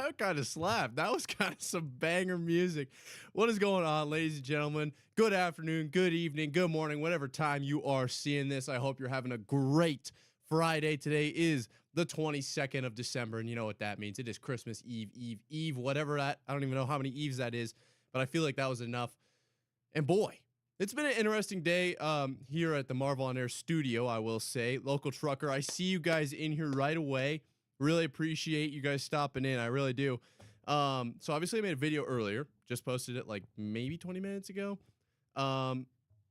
That kind of slapped. That was kind of some banger music. What is going on, ladies and gentlemen? Good afternoon, good evening, good morning, whatever time you are seeing this. I hope you're having a great Friday. Today is the 22nd of December, and you know what that means. It is Christmas Eve, whatever that. I don't even know how many Eves that is, but I feel like that was enough. And boy, it's been an interesting day here at the Marvel on Air studio, I will say. Local trucker, I see you guys in here right away. Really appreciate you guys stopping in. I really do. So obviously I made a video earlier. Just posted it like maybe 20 minutes ago.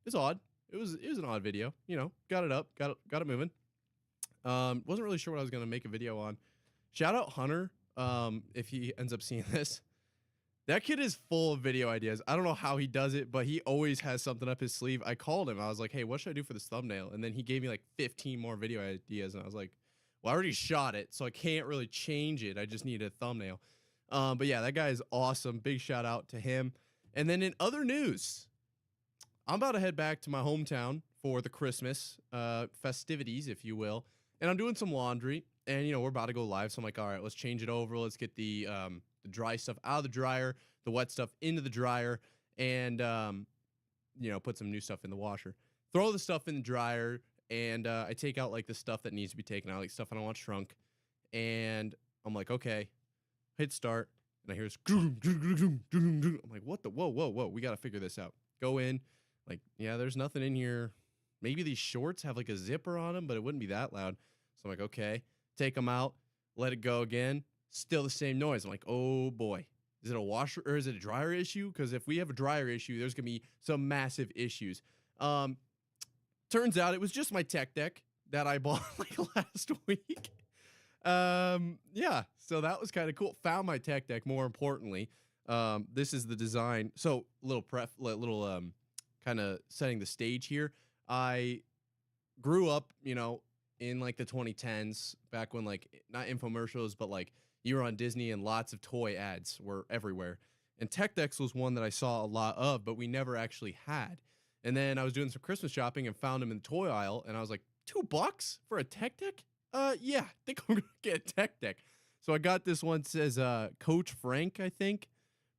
It's odd. It was an odd video. You know, got it up, got it moving. Wasn't really sure what I was gonna make a video on. Shout out Hunter. If he ends up seeing this. That kid is full of video ideas. I don't know how he does it, but he always has something up his sleeve. I called him. I was like, hey, what should I do for this thumbnail? And then he gave me like 15 more video ideas. And I was like, well, I already shot it, so I can't really change it. I just need a thumbnail. But yeah, that guy is awesome. Big shout out to him. And then in other news, I'm about to head back to my hometown for the Christmas festivities, if you will. And I'm doing some laundry. And, you know, we're about to go live. So I'm like, all right, let's change it over. Let's get the dry stuff out of the dryer, the wet stuff into the dryer, and, you know, put some new stuff in the washer. Throw the stuff in the dryer, and I take out, like, the stuff that needs to be taken out, like stuff I don't want shrunk. And I'm like, okay, hit start. And I hear this. I'm like, what the? Whoa. We got to figure this out. Go in. Like, yeah, there's nothing in here. Maybe these shorts have, like, a zipper on them, but it wouldn't be that loud. So I'm like, okay. Take them out. Let it go again. Still the same noise. I'm like, oh boy, is it a washer or is it a dryer issue? Because if we have a dryer issue, there's gonna be some massive issues. Turns out it was just my tech deck that I bought like last week. Yeah, so that was kind of cool. Found my tech deck. More importantly, this is the design. So little kind of setting the stage here. I grew up, you know, in like the 2010s, back when like not infomercials, but like you were on Disney and lots of toy ads were everywhere. And Tech Decks was one that I saw a lot of, but we never actually had. And then I was doing some Christmas shopping and found them in the toy aisle. And I was like, $2 for a Tech Deck? Yeah, I think I'm going to get a Tech Deck. So I got this one, says Coach Frank, I think.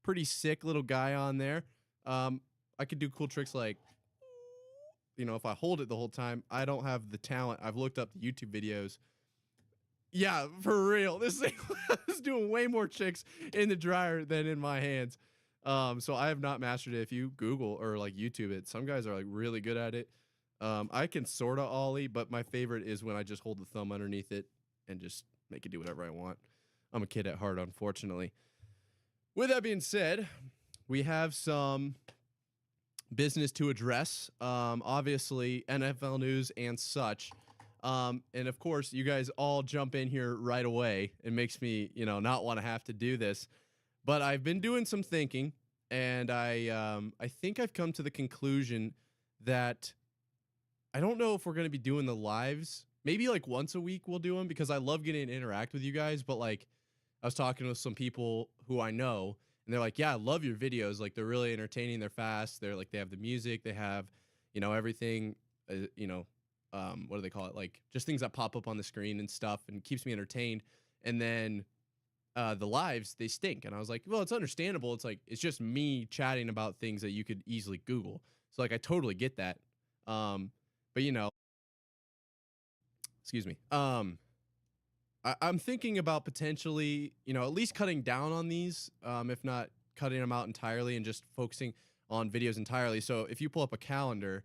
Pretty sick little guy on there. I could do cool tricks like, you know, if I hold it the whole time. I don't have the talent. I've looked up the YouTube videos. Yeah, for real. This thing is doing way more tricks in the dryer than in my hands. So I have not mastered it. If you Google or like YouTube it, some guys are like really good at it. I can sort of ollie, but my favorite is when I just hold the thumb underneath it and just make it do whatever I want. I'm a kid at heart, unfortunately. With that being said, we have some business to address. Obviously, NFL news and such. And of course, you guys all jump in here right away. It makes me, you know, not want to have to do this. But I've been doing some thinking, and I think I've come to the conclusion that I don't know if we're going to be doing the lives. Maybe like once a week we'll do them, because I love getting to interact with you guys. But like, I was talking with some people who I know, and they're like, yeah, I love your videos. Like, they're really entertaining. They're fast. They're like, they have the music. They have, you know, everything, you know, what do they call it? Like, just things that pop up on the screen and stuff, and keeps me entertained. And then the lives, they stink. And I was like, well, it's understandable. It's like, it's just me chatting about things that you could easily Google. So like, I totally get that. But you know, excuse me. I'm thinking about potentially, you know, at least cutting down on these, if not cutting them out entirely and just focusing on videos entirely. So if you pull up a calendar,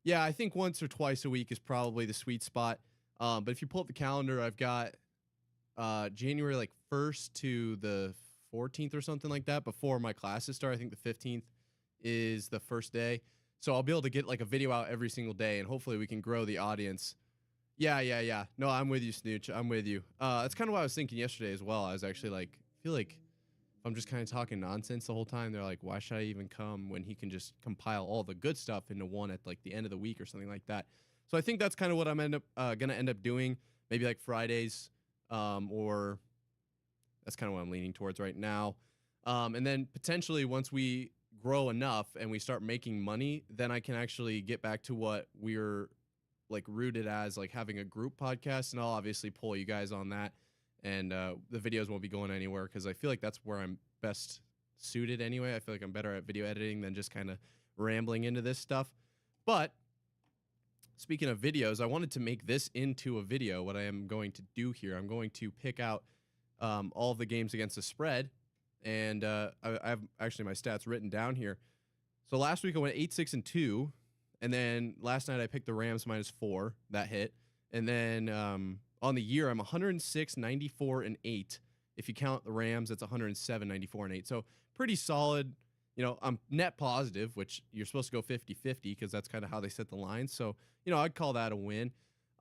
yeah, I think once or twice a week is probably the sweet spot. But if you pull up the calendar, I've got January like 1st to the 14th or something like that before my classes start. I think the 15th is the first day. So I'll be able to get like a video out every single day, and hopefully we can grow the audience. Yeah. No, I'm with you, Snooch. I'm with you. That's kind of what I was thinking yesterday as well. I was actually like, I feel like if I'm just kind of talking nonsense the whole time, they're like, why should I even come when he can just compile all the good stuff into one at like the end of the week or something like that. So I think that's kind of what I'm gonna end up doing. Maybe like Fridays, or that's kind of what I'm leaning towards right now. And then potentially once we grow enough and we start making money, then I can actually get back to what we're like rooted as, like having a group podcast, and I'll obviously pull you guys on that and the videos won't be going anywhere because I feel like that's where I'm best suited anyway. I feel like I'm better at video editing than just kind of rambling into this stuff. But speaking of videos, I wanted to make this into a video. What I am going to do here, I'm going to pick out all of the games against the spread, and I have actually my stats written down here. So last week I went 8-6-2, and then last night I picked the Rams -4. That hit. And then on the year, I'm 106, 94, and 8. If you count the Rams, it's 107, 94, and 8. So pretty solid. You know, I'm net positive, which you're supposed to go 50-50 because that's kind of how they set the line. So, you know, I'd call that a win.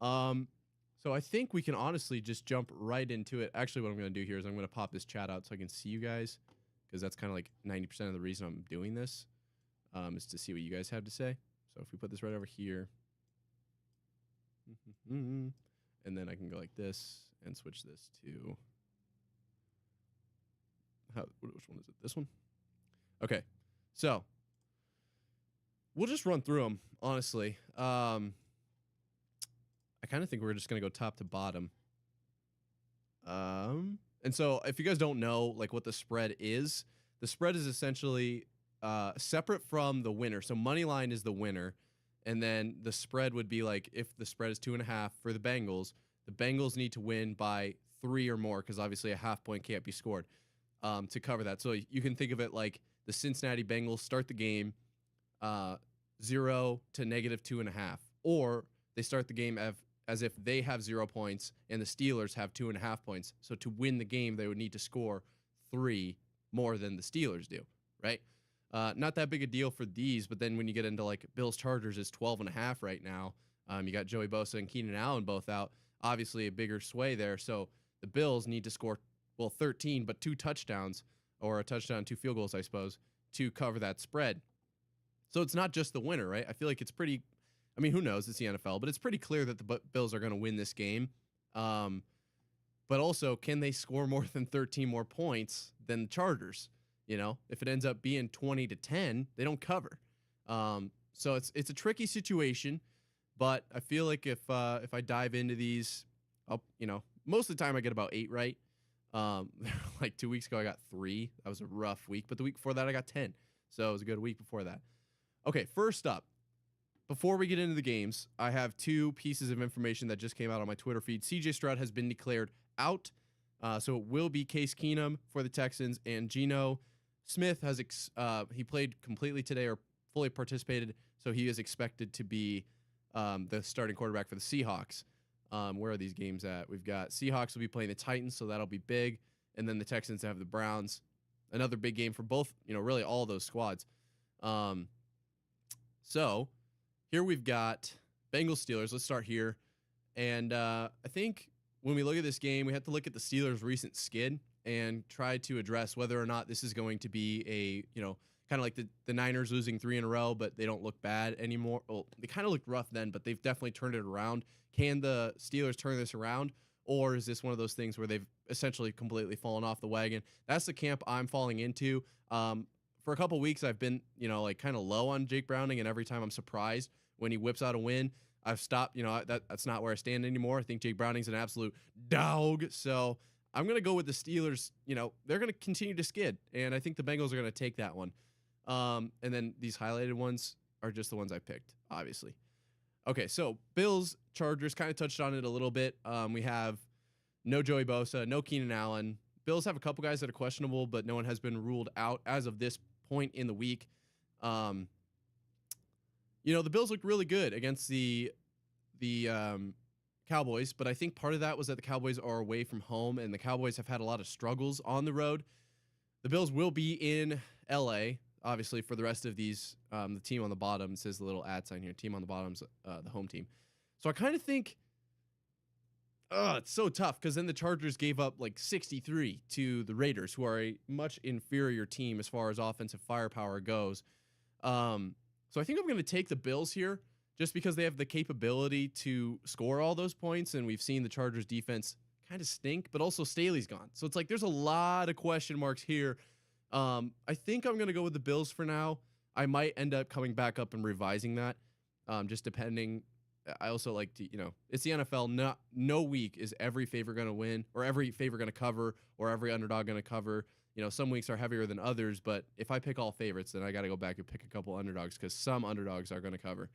So I think we can honestly just jump right into it. Actually, what I'm going to do here is I'm going to pop this chat out so I can see you guys, because that's kind of like 90% of the reason I'm doing this, is to see what you guys have to say. So if we put this right over here, and then I can go like this and switch this to, which one is it? This one? Okay, so we'll just run through them, honestly. I kind of think we're just going to go top to bottom. And so if you guys don't know like what the spread is essentially separate from the winner. So money line is the winner, and then the spread would be like if the spread is 2.5 for the Bengals need to win by 3 or more, because obviously a half point can't be scored to cover that. So you can think of it like the Cincinnati Bengals start the game 0 to -2.5, or they start the game as if they have 0 points and the Steelers have 2.5 points. So to win the game, they would need to score 3 more than the Steelers do, right? Not that big a deal for these, but then when you get into like Bills Chargers is 12.5 right now. You got Joey Bosa and Keenan Allen both out. Obviously a bigger sway there. So the Bills need to score, 13, but 2 touchdowns, or a touchdown, 2 field goals, I suppose, to cover that spread. So it's not just the winner, right? I feel like it's pretty, I mean, who knows? It's the NFL, but it's pretty clear that the Bills are going to win this game. But also, can they score more than 13 more points than the Chargers? You know, if it ends up being 20-10, they don't cover. So it's a tricky situation, but I feel like if I dive into these, most of the time I get about 8 right. Like 2 weeks ago, I got 3. That was a rough week, but the week before that, I got 10. So it was a good week before that. Okay, first up, before we get into the games, I have 2 pieces of information that just came out on my Twitter feed. CJ Stroud has been declared out. So it will be Case Keenum for the Texans, and Geno Smith has he played completely today or fully participated, so he is expected to be the starting quarterback for the Seahawks. Where are these games at? We've got Seahawks will be playing the Titans, so that'll be big, and then the Texans have the Browns. Another big game for both, really all those squads. So here we've got Bengals Steelers. Let's start here, and I think when we look at this game, we have to look at the Steelers' recent skid and try to address whether or not this is going to be a, kind of like the Niners losing 3 in a row, but they don't look bad anymore. Well, they kind of looked rough then, but they've definitely turned it around. Can the Steelers turn this around, or is this one of those things where they've essentially completely fallen off the wagon? That's the camp I'm falling into. For a couple weeks, I've been, like kind of low on Jake Browning, and every time I'm surprised when he whips out a win, I've stopped. That's not where I stand anymore. I think Jake Browning's an absolute dog. So I'm going to go with the Steelers. They're going to continue to skid, and I think the Bengals are going to take that one. And then these highlighted ones are just the ones I picked, obviously. Okay, so Bills, Chargers, kind of touched on it a little bit. We have no Joey Bosa, no Keenan Allen. Bills have a couple guys that are questionable, but no one has been ruled out as of this point in the week. The Bills looked really good against the Cowboys, but I think part of that was that the Cowboys are away from home, and the Cowboys have had a lot of struggles on the road. The Bills will be in L.A., obviously, for the rest of these. The team on the bottom says the little @ sign here. Team on the bottom's the home team. So I kind of think, it's so tough because then the Chargers gave up like 63 to the Raiders, who are a much inferior team as far as offensive firepower goes. So I think I'm going to take the Bills here just because they have the capability to score all those points, and we've seen the Chargers defense kind of stink, but also Staley's gone. So it's like there's a lot of question marks here. I think I'm going to go with the Bills for now. I might end up coming back up and revising that, just depending I also like to, it's the NFL. No week is every favorite going to win or every favorite going to cover or every underdog going to cover. Some weeks are heavier than others, but if I pick all favorites, then I got to go back and pick a couple underdogs because some underdogs are going to cover.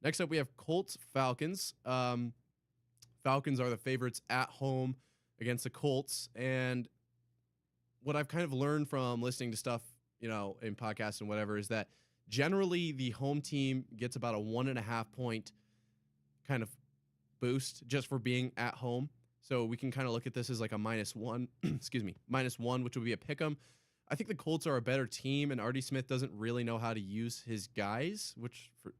Next up, we have Colts Falcons. Falcons are the favorites at home against the Colts. And what I've kind of learned from listening to stuff, in podcasts and whatever, is that generally the home team gets about a 1.5 point kind of boost just for being at home. So we can kind of look at this as like a -1, -1, which would be a pick 'em. I think the Colts are a better team, and Artie Smith doesn't really know how to use his guys,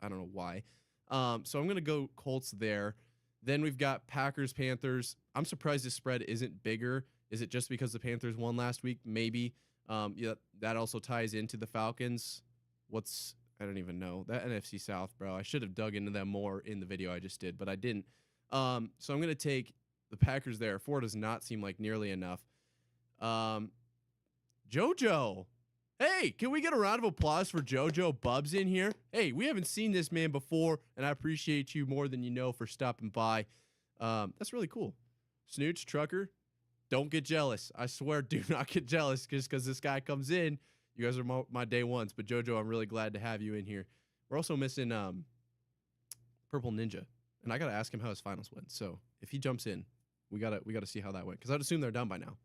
I don't know why. So I'm going to go Colts there. Then we've got Packers, Panthers. I'm surprised this spread isn't bigger. Is it just because the Panthers won last week? Maybe. Yeah, that also ties into the Falcons. I don't even know. That NFC South, bro. I should have dug into them more in the video I just did, but I didn't. So I'm going to take the Packers there. 4 does not seem like nearly enough. JoJo. Hey, can we get a round of applause for JoJo Bubs in here? Hey, we haven't seen this man before, and I appreciate you more than you know for stopping by. That's really cool. Snooch, Trucker, don't get jealous. I swear, do not get jealous just because this guy comes in. You guys are my day ones, but JoJo, I'm really glad to have you in here. We're also missing Purple Ninja, and I gotta ask him how his finals went. So if he jumps in, we gotta see how that went because I'd assume they're done by now.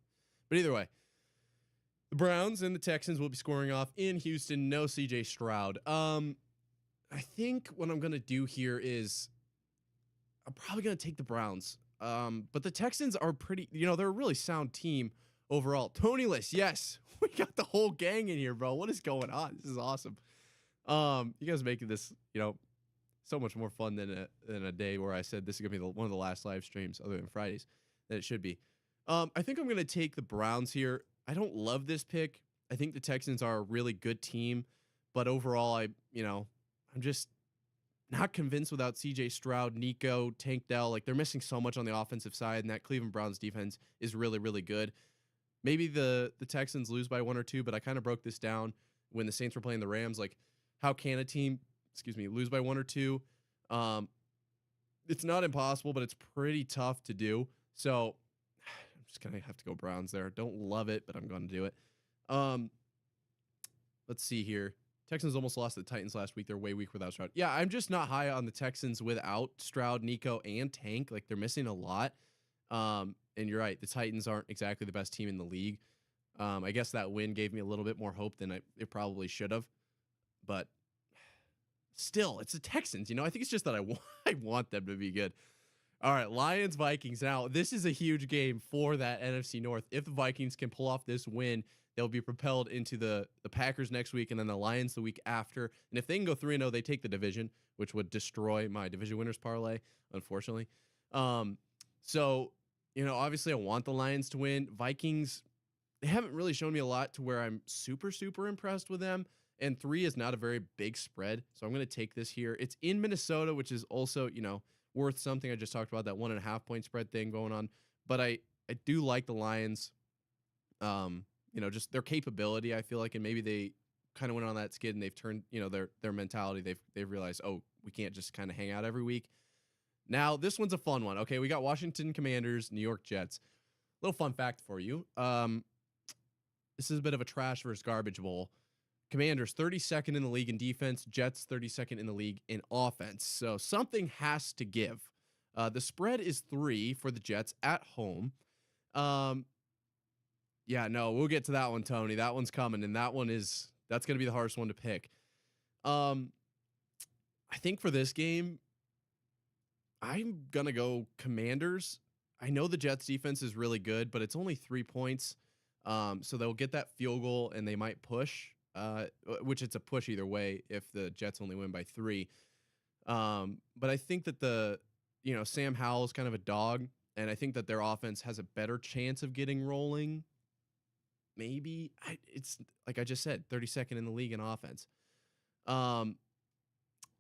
But either way, the Browns and the Texans will be scoring off in Houston. No CJ Stroud. I think what I'm gonna do here is I'm probably gonna take the Browns. But the Texans are pretty. They're a really sound team overall. Tonyless, yes. We got the whole gang in here, bro. What is going on? This is awesome. You guys making this, so much more fun than a day where I said this is gonna be one of the last live streams other than Fridays that it should be. I think I'm gonna take the Browns here. I don't love this pick. I think the Texans are a really good team, but overall, I'm just not convinced without CJ Stroud, Nico, Tank Dell. Like they're missing so much on the offensive side, and that Cleveland Browns defense is really, really good. Maybe the Texans lose by 1 or 2, but I kind of broke this down when the Saints were playing the Rams. Like, how can a team, lose by 1 or 2? It's not impossible, but it's pretty tough to do. So I'm just going to have to go Browns there. Don't love it, but I'm going to do it. Let's see here. Texans almost lost to the Titans last week. They're way weak without Stroud. Yeah, I'm just not high on the Texans without Stroud, Nico, and Tank. Like, they're missing a lot. And you're right. The Titans aren't exactly the best team in the league. I guess that win gave me a little bit more hope than it probably should have. But still, it's the Texans. I think it's just that I want them to be good. All right, Lions, Vikings. Now, this is a huge game for that NFC North. If the Vikings can pull off this win, they'll be propelled into the Packers next week and then the Lions the week after. And if they can go 3-0, they take the division, which would destroy my division winners parlay, unfortunately. So, obviously I want the Lions to win. Vikings, they haven't really shown me a lot to where I'm super, super impressed with them. And 3 is not a very big spread. So I'm going to take this here. It's in Minnesota, which is also, worth something. I just talked about that 1.5 point spread thing going on. But I do like the Lions, just their capability, I feel like, and maybe they kind of went on that skid and they've turned, their mentality. They've realized, oh, we can't just kind of hang out every week. Now, this one's a fun one. Okay, we got Washington Commanders, New York Jets. Little fun fact for you. This is a bit of a trash versus garbage bowl. Commanders, 32nd in the league in defense. Jets, 32nd in the league in offense. So something has to give. The spread is 3 for the Jets at home. Yeah, no, we'll get to that one, Tony. That one's coming, and that's going to be the hardest one to pick. I think for this game, I'm going to go Commanders. I know the Jets defense is really good, but it's only 3 points. So they'll get that field goal and they might push, which it's a push either way if the Jets only win by 3. But I think that Sam Howell is kind of a dog, and I think that their offense has a better chance of getting rolling. Maybe it's like I just said, 32nd in the league in offense.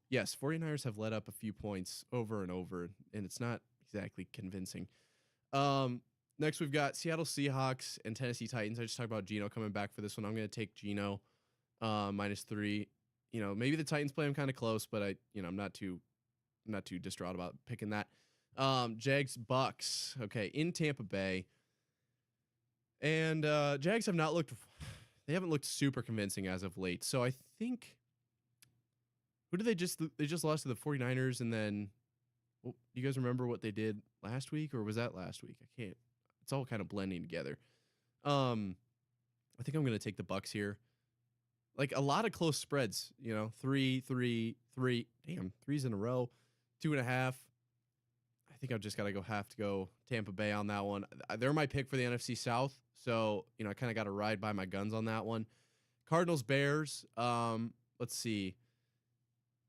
Yes, 49ers have let up a few points over and over, and it's not exactly convincing. Next, we've got Seattle Seahawks and Tennessee Titans. I just talked about Geno coming back for this one. I'm going to take Geno -3. Maybe the Titans play him kind of close, but I'm not too not too distraught about picking that. Jags Bucks. Okay, in Tampa Bay. And Jags have not looked they haven't looked super convincing as of late. So I think who did they just lost to the 49ers and then you guys remember what they did last week or was that last week? I can't. It's all kind of blending together. I think I'm going to take the Bucks here. Like a lot of close spreads, 3-3-3. Damn, threes in a row. 2.5. I think I've just got to go Tampa Bay on that one. They're my pick for the NFC South. So, I kind of got to ride by my guns on that one. Cardinals, Bears. Let's see.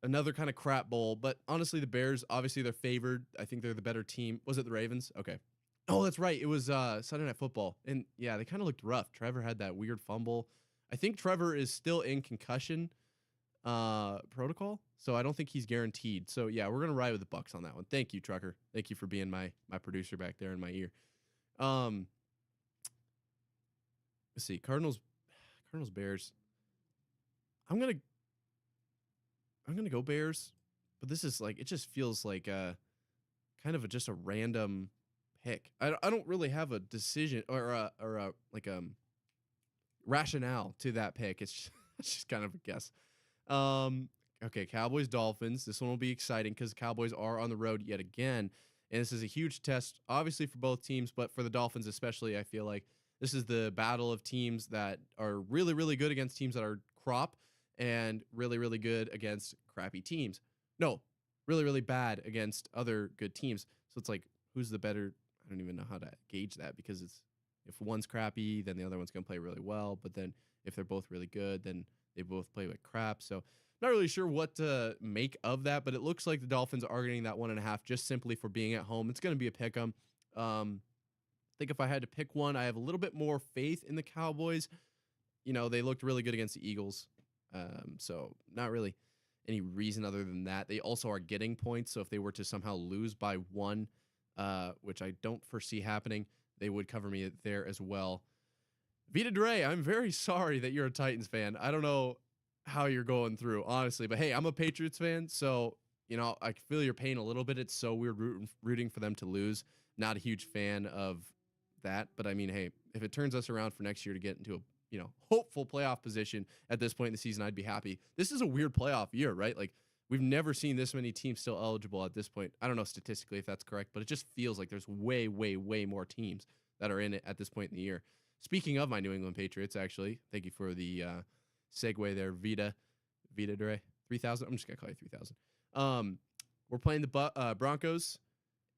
Another kind of crap bowl. But honestly, the Bears, obviously, they're favored. I think they're the better team. Was it the Ravens? Okay. Oh, that's right. It was Sunday Night Football. And, yeah, they kind of looked rough. Trevor had that weird fumble. I think Trevor is still in concussion protocol, so I don't think he's guaranteed. So, yeah, we're going to ride with the Bucks on that one. Thank you, Trucker. Thank you for being my producer back there in my ear. Let's see. Cardinals, Bears. I'm going to go Bears, but this is like, it just feels like kind of just a random pick. I don't really have a decision or a rationale to that pick. It's just kind of a guess. Okay, Cowboys, Dolphins. This one will be exciting because Cowboys are on the road yet again. And this is a huge test, obviously, for both teams, but for the Dolphins especially, I feel like this is the battle of teams that are really, really good against teams that are crop and really, really good against crappy teams. No, really, really bad against other good teams. So it's like, who's the better? I don't even know how to gauge that because it's if one's crappy, then the other one's going to play really well. But then if they're both really good, then they both play like crap. So not really sure what to make of that, but it looks like the Dolphins are getting that 1.5 just simply for being at home. It's going to be a pick 'em. I think if I had to pick one, I have a little bit more faith in the Cowboys. They looked really good against the Eagles. So not really any reason other than that. They also are getting points. So if they were to somehow lose by one, which I don't foresee happening, they would cover me there as well. Vita Dre, I'm very sorry that you're a Titans fan. I don't know how you're going through, honestly. But, hey, I'm a Patriots fan, so, I feel your pain a little bit. It's so weird rooting for them to lose. Not a huge fan of that. But, I mean, hey, if it turns us around for next year to get into a, hopeful playoff position at this point in the season, I'd be happy. This is a weird playoff year, right? Like, we've never seen this many teams still eligible at this point. I don't know statistically if that's correct, but it just feels like there's way, way, way more teams that are in it at this point in the year. Speaking of my New England Patriots, actually, thank you for the segue there, Vita Dre, 3,000. I'm just gonna call you 3,000. We're playing the Broncos,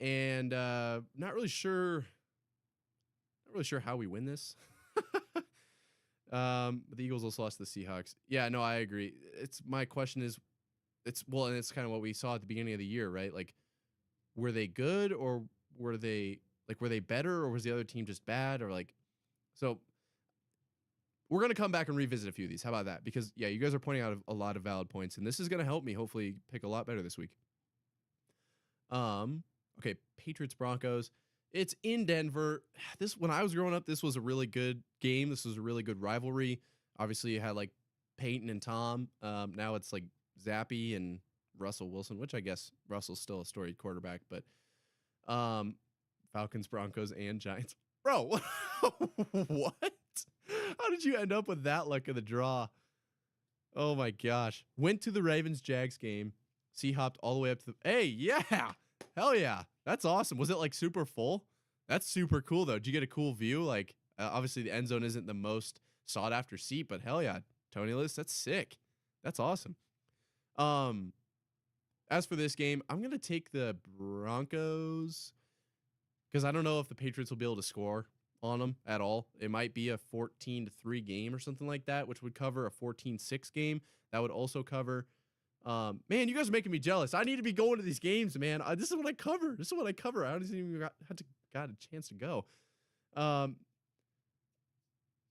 and not really sure how we win this. But the Eagles also lost to the Seahawks. Yeah, no, I agree. My question is, and it's kind of what we saw at the beginning of the year, right? Like, were they good or were they better or was the other team just bad or like? So we're going to come back and revisit a few of these. How about that? Because, yeah, you guys are pointing out a lot of valid points, and this is going to help me hopefully pick a lot better this week. Okay, Patriots, Broncos. It's in Denver. When I was growing up, this was a really good game. This was a really good rivalry. Obviously, you had, like, Peyton and Tom. Now it's, like, Zappy and Russell Wilson, which I guess Russell's still a storied quarterback. But Falcons, Broncos, and Giants. Bro, what? How did you end up with that luck of the draw? Oh, my gosh. Went to the Ravens-Jags game. Hopped all the way up to the... Hey, yeah. Hell yeah. That's awesome. Was it, like, super full? That's super cool, though. Did you get a cool view? Like, obviously, the end zone isn't the most sought-after seat, but hell yeah. Tony List, that's sick. That's awesome. As for this game, I'm going to take the Broncos because I don't know if the Patriots will be able to score on them at all. It might be a 14-3 game or something like that, which would cover a 14-6 game. That would also cover. Man, you guys are making me jealous. I need to be going to these games, man. This is what I cover. I haven't even got a chance to go.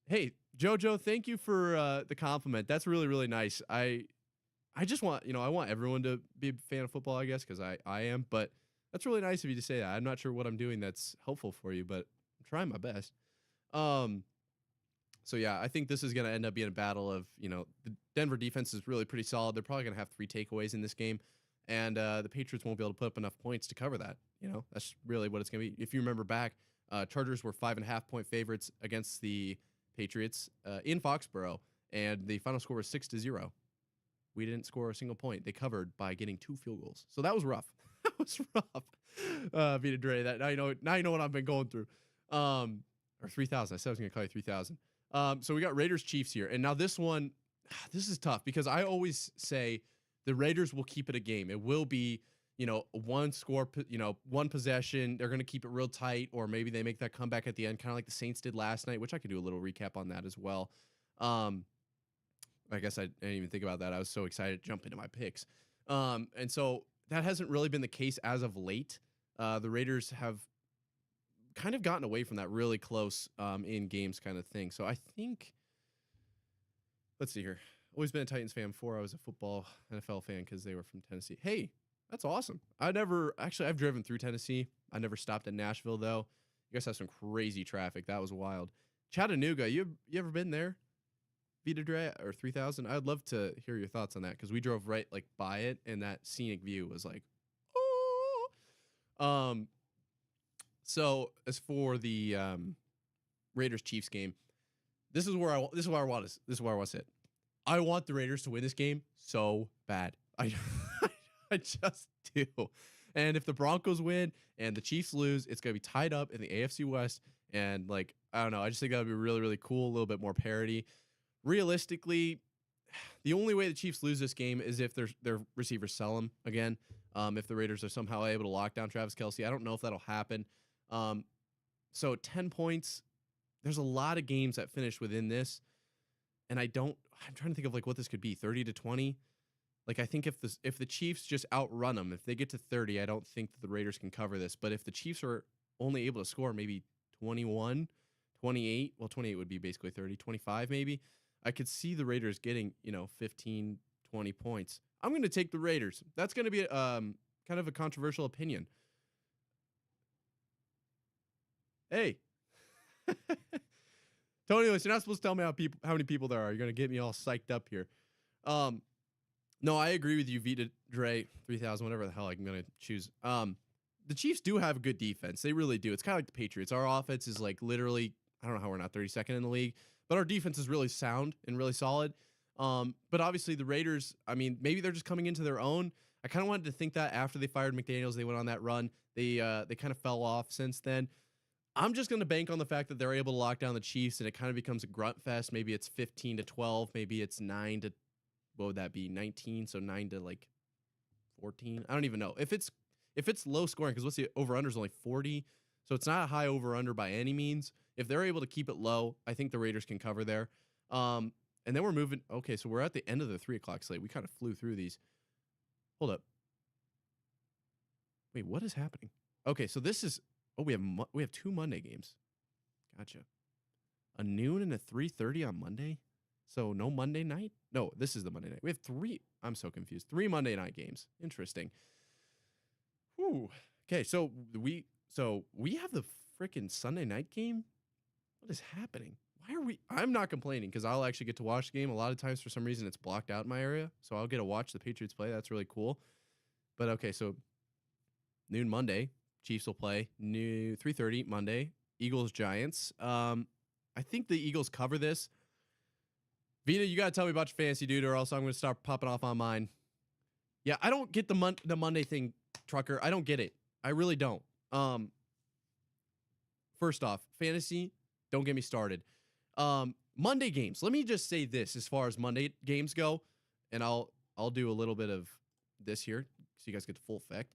Hey, JoJo, thank you for the compliment. That's really, really nice. I just want, I want everyone to be a fan of football, I guess, because I am. But that's really nice of you to say that. I'm not sure what I'm doing that's helpful for you, but I'm trying my best. So, yeah, I think this is going to end up being a battle of, the Denver defense is really pretty solid. They're probably going to have 3 takeaways in this game. and the Patriots won't be able to put up enough points to cover that. That's really what it's going to be. If you remember back, Chargers were 5.5-point favorites against the Patriots in Foxborough, and the final score was 6-0. We didn't score a single point. They covered by getting 2 field goals. So that was rough. That was rough. Vita Dre, that now you know what I've been going through. Or 3,000. I said I was going to call you 3,000. So we got Raiders Chiefs here. And now this one, this is tough because I always say the Raiders will keep it a game. It will be, one score, one possession. They're going to keep it real tight, or maybe they make that comeback at the end, kind of like the Saints did last night, which I could do a little recap on that as well. I guess I didn't even think about that. I was so excited to jump into my picks. And so that hasn't really been the case as of late. The Raiders have kind of gotten away from that really close in games kind of thing. So I think, let's see here. Always been a Titans fan before I was a football NFL fan because they were from Tennessee. Hey, that's awesome. I've driven through Tennessee. I never stopped at Nashville, though. You guys have some crazy traffic. That was wild. Chattanooga, you ever been there? Vita Dre or 3,000? I'd love to hear your thoughts on that because we drove right by it, and that scenic view was like, oh. So as for the Raiders Chiefs game, this is where I want to sit. I want the Raiders to win this game so bad. I just do. And if the Broncos win and the Chiefs lose, it's gonna be tied up in the AFC West. And I don't know. I just think that would be really, really cool. A little bit more parity. Realistically, the only way the Chiefs lose this game is if their receivers sell them again. If the Raiders are somehow able to lock down Travis Kelce, I don't know if that'll happen. So 10 points. There's a lot of games that finish within this, and I'm trying to think of what this could be. 30-20. I think if the Chiefs just outrun them, if they get to 30, I don't think that the Raiders can cover this. But if the Chiefs are only able to score maybe 21, 28, well, 28 would be basically 30, 25 maybe. I could see the Raiders getting, 15, 20 points. I'm going to take the Raiders. That's going to be kind of a controversial opinion. Hey. Tony, you're not supposed to tell me how many people there are. You're going to get me all psyched up here. No, I agree with you, Vita Dre, 3,000, whatever the hell I'm going to choose. The Chiefs do have a good defense. They really do. It's kind of like the Patriots. Our offense is literally, I don't know how we're not 32nd in the league, but our defense is really sound and really solid. But obviously the Raiders, maybe they're just coming into their own. I kind of wanted to think that after they fired McDaniels, they went on that run. They kind of fell off since then. I'm just going to bank on the fact that they're able to lock down the Chiefs, and it kind of becomes a grunt fest. Maybe it's 15-12. Maybe it's 9 to, what would that be? 19. So 9 to 14. I don't even know if it's low scoring, because what's the over-under is only 40. So it's not a high over-under by any means. If they're able to keep it low, I think the Raiders can cover there. And then we're moving. Okay, so we're at the end of the 3 o'clock slate. We kind of flew through these. Hold up. Wait, what is happening? Okay, so this is. Oh, we have 2 Monday games. Gotcha. A noon and a 3:30 on Monday. So no Monday night. No, this is the Monday night. We have 3. I'm so confused. 3 Monday night games. Interesting. Whew. Okay, so we have the freaking Sunday night game. What is happening? Why are we? I'm not complaining because I'll actually get to watch the game. A lot of times, for some reason, it's blocked out in my area, so I'll get to watch the Patriots play. That's really cool. But okay, so noon Monday, Chiefs will play. 3:30 Monday, Eagles Giants. I think the Eagles cover this. Vita, you gotta tell me about your fantasy, dude, or else I'm gonna start popping off on mine. Yeah, I don't get the Monday thing, Trucker. I don't get it. I really don't. First off, fantasy, don't get me started. Monday games. Let me just say this as far as Monday games go, and I'll do a little bit of this here so you guys get the full effect.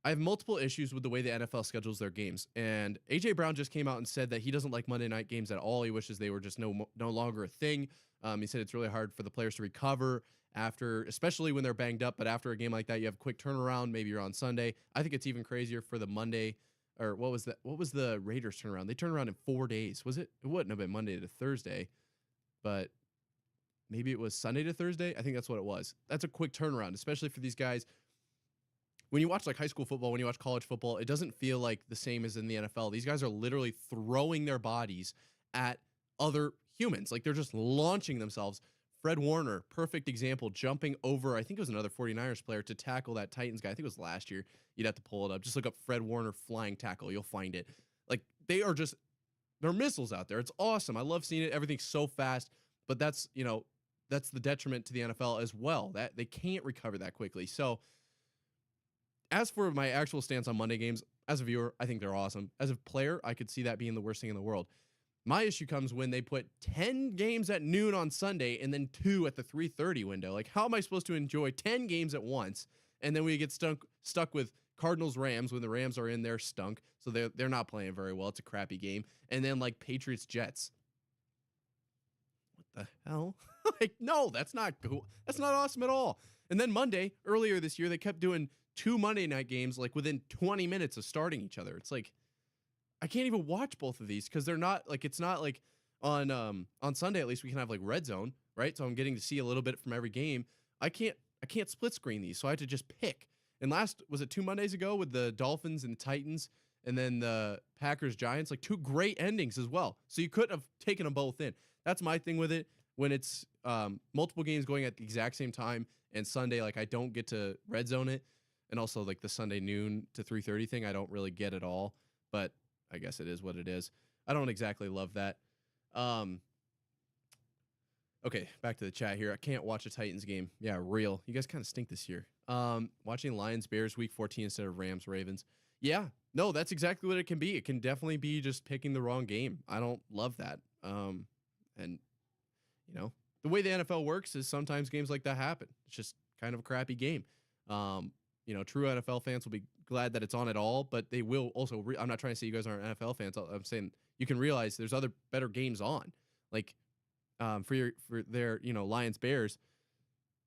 I have multiple issues with the way the NFL schedules their games, and A.J. Brown just came out and said that he doesn't like Monday night games at all. He wishes they were just no longer a thing. He said it's really hard for the players to recover after, especially when they're banged up, but after a game like that, you have a quick turnaround. Maybe you're on Sunday. I think it's even crazier for the Monday, or what was that? What was the Raiders turnaround? They turned around in 4 days. Was it? It wouldn't have been Monday to Thursday, but maybe it was Sunday to Thursday. I think that's what it was. That's a quick turnaround, especially for these guys. When you watch high school football, when you watch college football, it doesn't feel like the same as in the NFL. These guys are literally throwing their bodies at other humans. They're just launching themselves Fred Warner, perfect example, jumping over, I think it was another 49ers player to tackle that Titans guy. I think it was last year. You'd have to pull it up. Just look up Fred Warner flying tackle. You'll find it. Like, they're missiles out there. It's awesome. I love seeing it. Everything's so fast, but that's the detriment to the NFL as well, that they can't recover that quickly. So as for my actual stance on Monday games, as a viewer, I think they're awesome. As a player, I could see that being the worst thing in the world. My issue comes when they put 10 games at noon on Sunday and then 2 at the 3:30 window. Like, how am I supposed to enjoy 10 games at once? And then we get stuck with Cardinals-Rams when the Rams are in there stunk. So they're not playing very well. It's a crappy game. And then, like, Patriots-Jets. What the hell? Like, no, that's not cool. That's not awesome at all. And then Monday, earlier this year, they kept doing 2 Monday night games, like, within 20 minutes of starting each other. It's like, I can't even watch both of these because they're not, like, it's not like on Sunday, at least we can have, like, red zone, right? So I'm getting to see a little bit from every game. I can't split screen these, so I had to just pick. And was it 2 Mondays ago with the Dolphins and the Titans and then the Packers Giants, like, 2 great endings as well. So you couldn't have taken them both in. That's my thing with it. When it's multiple games going at the exact same time and Sunday, like, I don't get to red zone it. And also, like, the Sunday noon to 3:30 thing, I don't really get at all. But I guess it is what it is. I don't exactly love that. Okay, back to the chat here. I can't watch a Titans game. Yeah, real. You guys kind of stink this year. Watching Lions-Bears week 14 instead of Rams-Ravens. Yeah, no, that's exactly what it can be. It can definitely be just picking the wrong game. I don't love that. And, the way the NFL works is sometimes games like that happen. It's just kind of a crappy game. True NFL fans will be glad that it's on at all, but they will also, I'm not trying to say you guys aren't NFL fans. I'm saying you can realize there's other better games on. Like, for their, Lions Bears,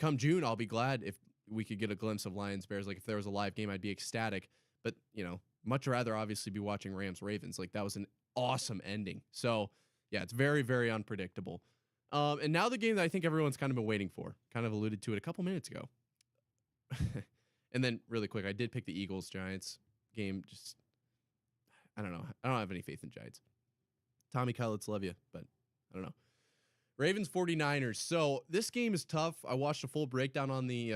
come June, I'll be glad if we could get a glimpse of Lions Bears. Like, if there was a live game, I'd be ecstatic, but much rather obviously be watching Rams Ravens. Like, that was an awesome ending. So yeah, it's very, very unpredictable. And now the game that I think everyone's kind of been waiting for, kind of alluded to it a couple minutes ago. And then really quick, I did pick the Eagles-Giants game. Just, I don't know. I don't have any faith in Giants. Tommy Cutlets, love you, but I don't know. Ravens 49ers. So this game is tough. I watched a full breakdown on the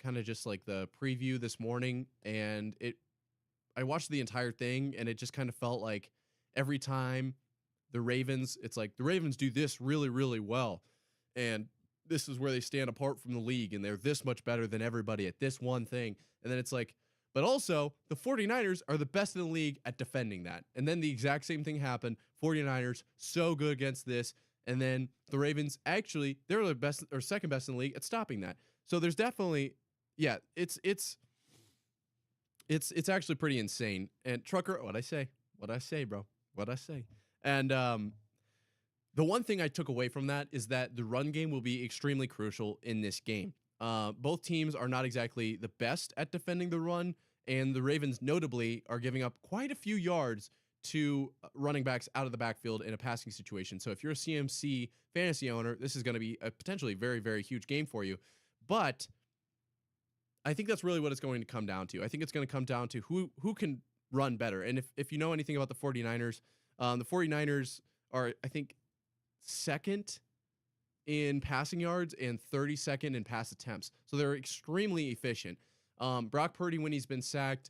kind of just like the preview this morning, and I watched the entire thing, and it just kind of felt like every time the Ravens, it's like the Ravens do this really, really well, and this is where they stand apart from the league, and they're this much better than everybody at this one thing. And then it's like, but also the 49ers are the best in the league at defending that. And then the exact same thing happened. 49ers so good against this. And then the Ravens, actually, they're the best or second best in the league at stopping that. So there's definitely, yeah, it's actually pretty insane. And Trucker, what'd I say, bro? What'd I say? And the one thing I took away from that is that the run game will be extremely crucial in this game. Both teams are not exactly the best at defending the run, and the Ravens notably are giving up quite a few yards to running backs out of the backfield in a passing situation. So if you're a CMC fantasy owner, this is going to be a potentially very, very huge game for you. But I think that's really what it's going to come down to. I think it's going to come down to who can run better. And if you know anything about the 49ers are, I think, second in passing yards and 32nd in pass attempts. So they're extremely efficient. Brock Purdy, when he's been sacked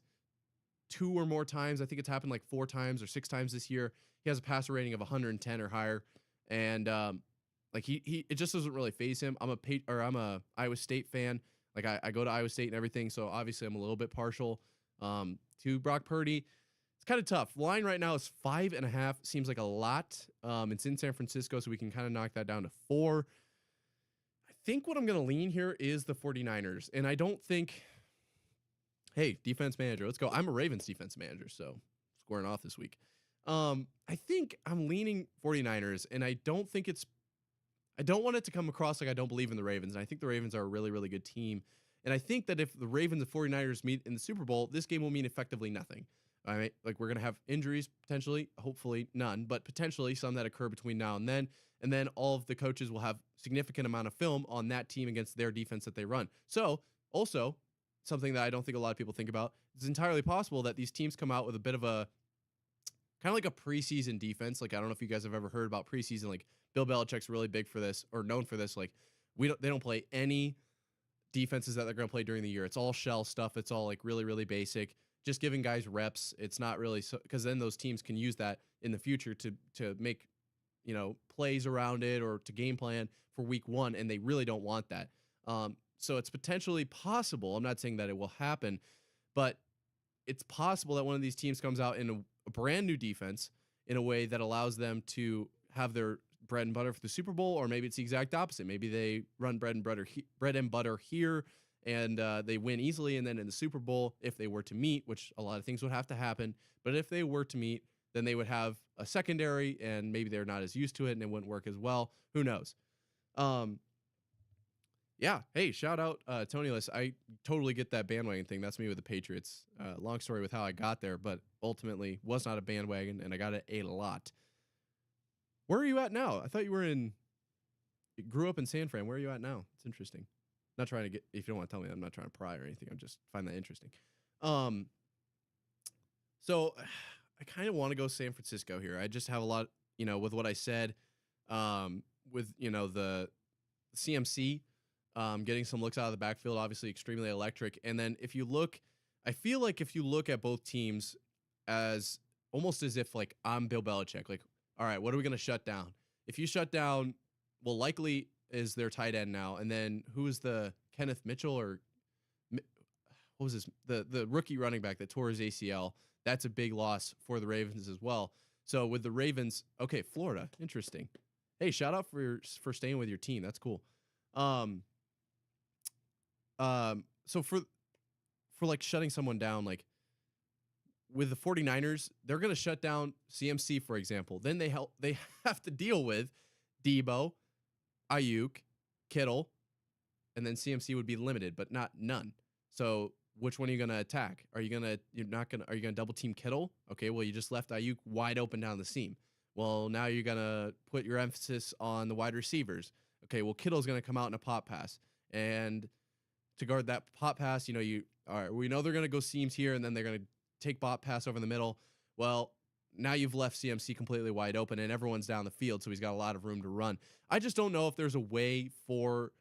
2 or more times, I think it's happened like 4 times or 6 times this year, he has a passer rating of 110 or higher. And it just doesn't really faze him. I'm a Iowa State fan. Like I go to Iowa State and everything, so obviously I'm a little bit partial to Brock Purdy. It's kind of tough. Line right now is 5.5. Seems like a lot. It's in San Francisco, so we can kind of knock that down to 4. I think what I'm going to lean here is the 49ers. And I don't think, hey, defense manager, let's go. I'm a Ravens defense manager, so squaring off this week. I think I'm leaning 49ers, and I don't want it to come across like I don't believe in the Ravens. And I think the Ravens are a really, really good team. And I think that if the Ravens and 49ers meet in the Super Bowl, this game will mean effectively nothing. All right, like we're going to have injuries potentially, hopefully none, but potentially some that occur between now and then all of the coaches will have significant amount of film on that team against their defense that they run. So also something that I don't think a lot of people think about, it's entirely possible that these teams come out with a bit of a kind of like a preseason defense. Like, I don't know if you guys have ever heard about preseason, like Bill Belichick's really big for this or known for this. Like They don't play any defenses that they're going to play during the year. It's all shell stuff. It's all like really, really basic. Just giving guys reps. It's not really so, because then those teams can use that in the future to make, plays around it or to game plan for week one, and they really don't want that. So it's potentially possible. I'm not saying that it will happen, but it's possible that one of these teams comes out in a brand new defense in a way that allows them to have their bread and butter for the Super Bowl, or maybe it's the exact opposite. Maybe they run bread and butter here, and they win easily, and then in the Super Bowl, if they were to meet, which a lot of things would have to happen, but if they were to meet, then they would have a secondary, and maybe they're not as used to it, and it wouldn't work as well. Who knows? Yeah. Hey, shout out Tony List. I totally get that bandwagon thing. That's me with the Patriots. Long story with how I got there, but ultimately was not a bandwagon, and I got it a lot. Where are you at now? I thought you grew up in San Fran. Where are you at now? It's interesting. Not trying to get, if you don't want to tell me, I'm not trying to pry or anything. I just find that interesting. So I kind of want to go San Francisco here. I just have a lot, with what I said, with, the CMC, getting some looks out of the backfield, obviously extremely electric. And then I feel like if you look at both teams as almost as if like I'm Bill Belichick, like, all right, what are we going to shut down? If you shut down, well, likely is their tight end now. And then who is the Kenneth Mitchell or what was this? The rookie running back that tore his ACL. That's a big loss for the Ravens as well. So with the Ravens, okay, Florida, interesting. Hey, shout out for staying with your team. That's cool. So for like shutting someone down, like with the 49ers, they're going to shut down CMC, for example. Then they have to deal with Debo, Ayuk, Kittle, and then CMC would be limited, but not none. So which one are you going to attack? Are you going to double team Kittle? Okay, well, you just left Ayuk wide open down the seam. Well, now you're going to put your emphasis on the wide receivers. Okay, well, Kittle's going to come out in a pop pass. And to guard that pop pass, all right, we know they're going to go seams here, and then they're going to take pop pass over the middle. Well, now you've left CMC completely wide open, and everyone's down the field, so he's got a lot of room to run. I just don't know if there's a way for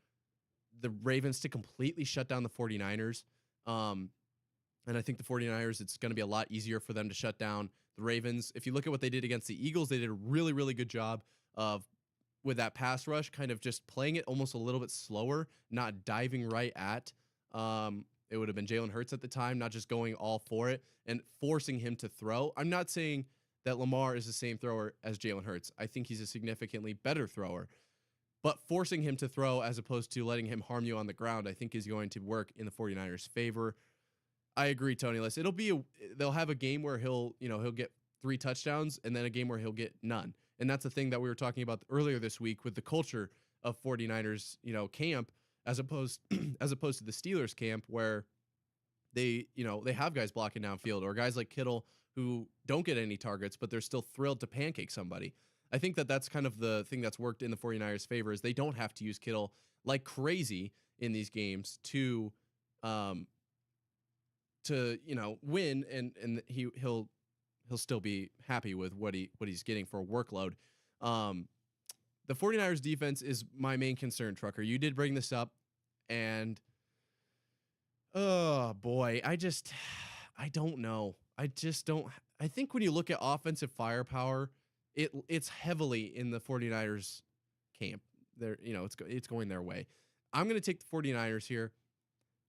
the Ravens to completely shut down the 49ers. And I think the 49ers, it's going to be a lot easier for them to shut down the Ravens. If you look at what they did against the Eagles, they did a really, really good job of, with that pass rush, kind of just playing it almost a little bit slower, not diving right at. It would have been Jalen Hurts at the time, not just going all for it and forcing him to throw. I'm not saying that Lamar is the same thrower as Jalen Hurts. I think he's a significantly better thrower. But forcing him to throw as opposed to letting him harm you on the ground, I think is going to work in the 49ers' favor. I agree, Tony List. They'll have a game where he'll get 3 touchdowns and then a game where he'll get none. And that's the thing that we were talking about earlier this week with the culture of 49ers, camp as opposed to the Steelers camp where they have guys blocking downfield or guys like Kittle who don't get any targets, but they're still thrilled to pancake somebody. I think that that's kind of the thing that's worked in the 49ers' favor is they don't have to use Kittle like crazy in these games to win, and he'll still be happy with what he's getting for a workload. The 49ers defense is my main concern, Trucker. You did bring this up, and oh boy, I don't know. I think when you look at offensive firepower, it's heavily in the 49ers camp. It's going their way. I'm going to take the 49ers here.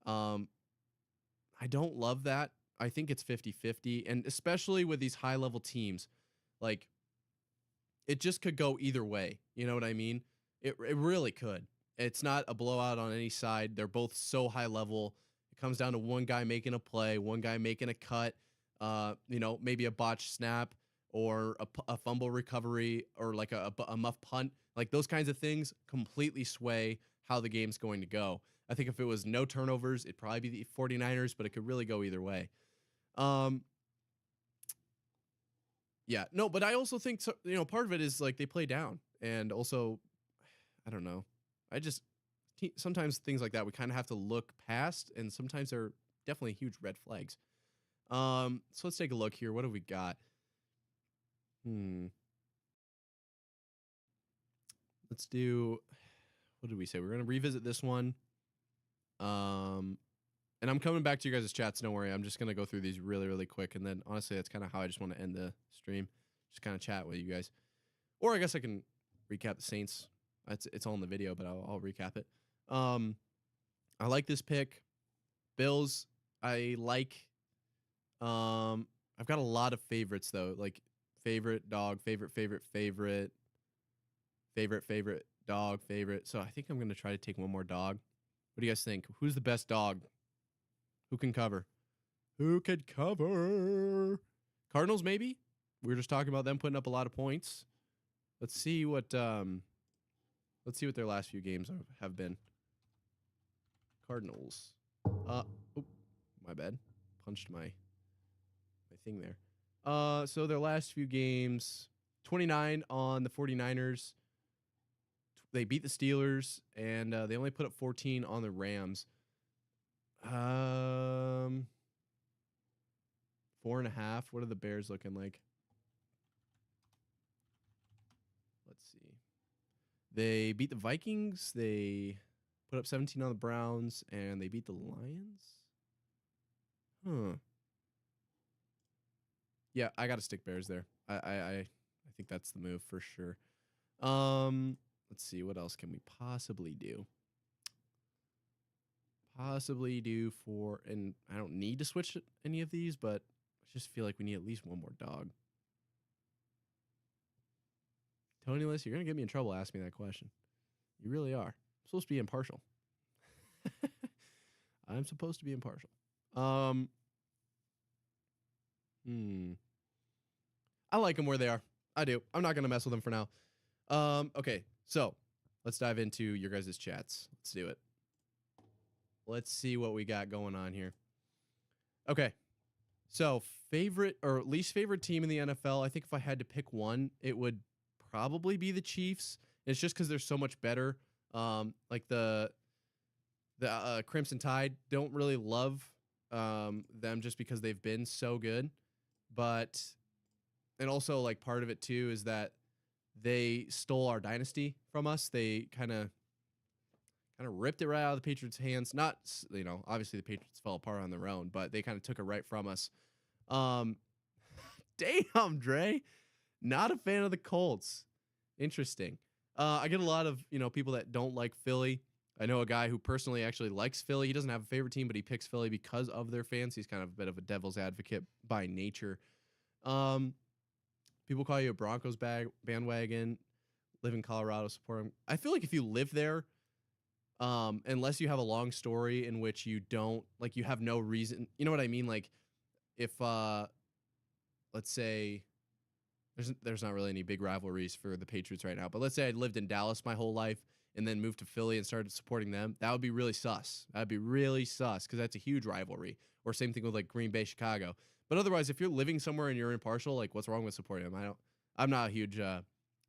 I don't love that. I think it's 50-50, and especially with these high-level teams, like it just could go either way. You know what I mean? It really could. It's not a blowout on any side. They're both so high level. It comes down to one guy making a play, one guy making a cut, maybe a botched snap or a fumble recovery or like a muff punt. Like those kinds of things completely sway how the game's going to go. I think if it was no turnovers, it'd probably be the 49ers, but it could really go either way. Yeah, no, but I also think, part of it is like they play down, and also, I don't know. Sometimes things like that we kind of have to look past, and sometimes they're definitely huge red flags. So let's take a look here. What have we got? Let's do, what did we say? We're gonna revisit this one. Um, and I'm coming back to you guys' chats. Don't worry. I'm just gonna go through these really, really quick, and then honestly, that's kind of how I just want to end the stream. Just kind of chat with you guys, or I guess I can recap the Saints. It's all in the video, but I'll recap it. I like this pick. Bills, I like. I've got a lot of favorites though, like favorite dog, favorite dog, favorite. So I think I'm gonna try to take one more dog. What do you guys think? Who's the best dog? Who can cover? Who could cover? Cardinals, maybe. We were just talking about them putting up a lot of points. Let's see what their last few games have been. Cardinals. Oh, my bad. Punched my thing there. So their last few games, 29 on the 49ers. They beat the Steelers, and they only put up 14 on the Rams. 4.5. What are the Bears looking like? Let's see. They beat the Vikings. They put up 17 on the Browns, and they beat the Lions. Huh. Yeah, I got to stick Bears there. I think that's the move for sure. Let's see, what else can we possibly do? And I don't need to switch any of these, but I just feel like we need at least one more dog. Tony List, you're going to get me in trouble asking me that question. You really are. I'm supposed to be impartial. I'm supposed to be impartial. I like them where they are. I do. I'm not going to mess with them for now. Okay, so let's dive into your guys' chats. Let's do it. Let's see what we got going on here. Okay, so favorite or least favorite team in the NFL, I think if I had to pick one, it would probably be the Chiefs. It's just because they're so much better. Like the Crimson Tide don't really love them just because they've been so good. But, and also like part of it too is that they stole our dynasty from us. They kind of ripped it right out of the Patriots' hands. Not, obviously the Patriots fell apart on their own, but they kind of took it right from us. Damn, Dre. Not a fan of the Colts. Interesting. I get a lot of, people that don't like Philly. I know a guy who personally actually likes Philly. He doesn't have a favorite team, but he picks Philly because of their fans. He's kind of a bit of a devil's advocate by nature. People call you a Broncos bandwagon. Live in Colorado, support them. I feel like if you live there, unless you have a long story in which you don't, like, you have no reason, you know what I mean? Like, if, let's say, there's not really any big rivalries for the Patriots right now, but let's say I lived in Dallas my whole life and then moved to Philly and started supporting them. That would be really sus. That'd be really sus because that's a huge rivalry. Or same thing with like Green Bay, Chicago. But otherwise, if you're living somewhere and you're impartial, like what's wrong with supporting them? I'm not a huge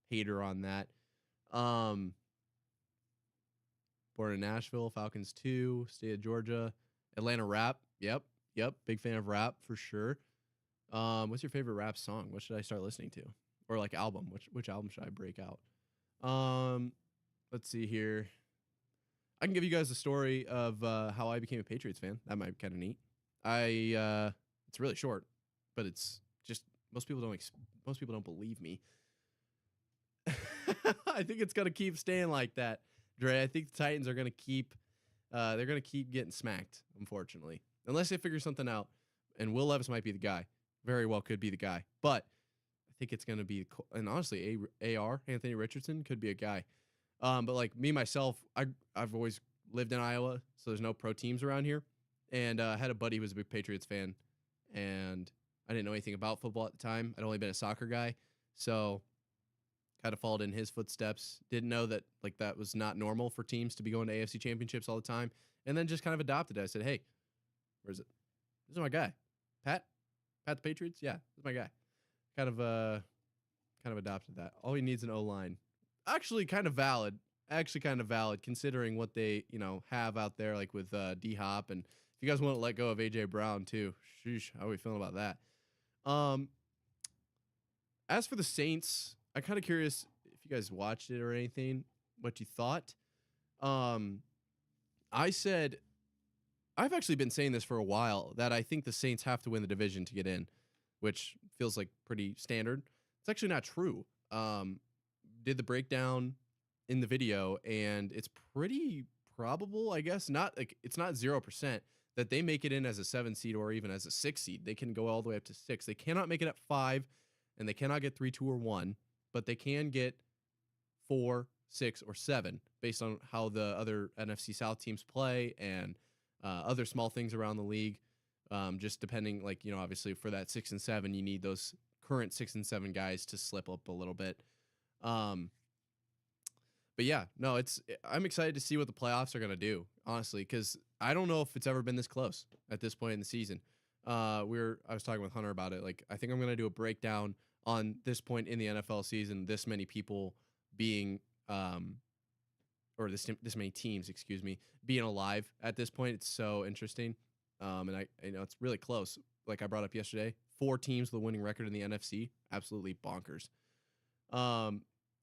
hater on that. Born in Nashville, Falcons 2, state of Georgia, Atlanta rap. Yep. Big fan of rap for sure. What's your favorite rap song? What should I start listening to? Or like album? Which album should I break out? Let's see here. I can give you guys a story of how I became a Patriots fan. That might be kind of neat. It's really short, but it's just most people don't believe me. I think it's gonna keep staying like that, Dre. I think the Titans are gonna keep getting smacked, unfortunately, unless they figure something out. And Will Levis might be the guy. Very well could be the guy, but I think it's gonna be. And honestly, Anthony Richardson could be a guy. But like me myself, I've always lived in Iowa, so there's no pro teams around here. And I had a buddy who was a big Patriots fan, and I didn't know anything about football at the time. I'd only been a soccer guy, so kind of followed in his footsteps. Didn't know that like that was not normal for teams to be going to AFC championships all the time, and then just kind of adopted it. I said, "Hey, where is it? This is my guy, Pat the Patriots. Yeah, this is my guy." Kind of adopted that. All he needs an O-line. Actually kind of valid considering what they, have out there, like with D-Hop. And if you guys want to let go of A.J. Brown too, sheesh, how are we feeling about that? As for the Saints, I'm kind of curious if you guys watched it or anything, what you thought. Um, I said I've actually been saying this for a while that I think the Saints have to win the division to get in, which feels like pretty standard. It's actually not true. Did the breakdown in the video, and it's pretty probable, I guess. Not like it's not 0% that they make it in as a 7 seed or even as a 6 seed. They can go all the way up to 6. They cannot make it at 5, and they cannot get 3, 2, or 1, but they can get 4, 6, or 7 based on how the other NFC South teams play and other small things around the league. Just depending, like, obviously for that 6 and 7, you need those current 6 and 7 guys to slip up a little bit. But yeah, no, I'm excited to see what the playoffs are going to do, honestly, because I don't know if it's ever been this close at this point in the season. I was talking with Hunter about it. Like, I think I'm going to do a breakdown on this point in the NFL season, this many people being, or this many teams, excuse me, being alive at this point. It's so interesting. And I know it's really close. Like I brought up yesterday, 4 teams with a winning record in the NFC. Absolutely bonkers.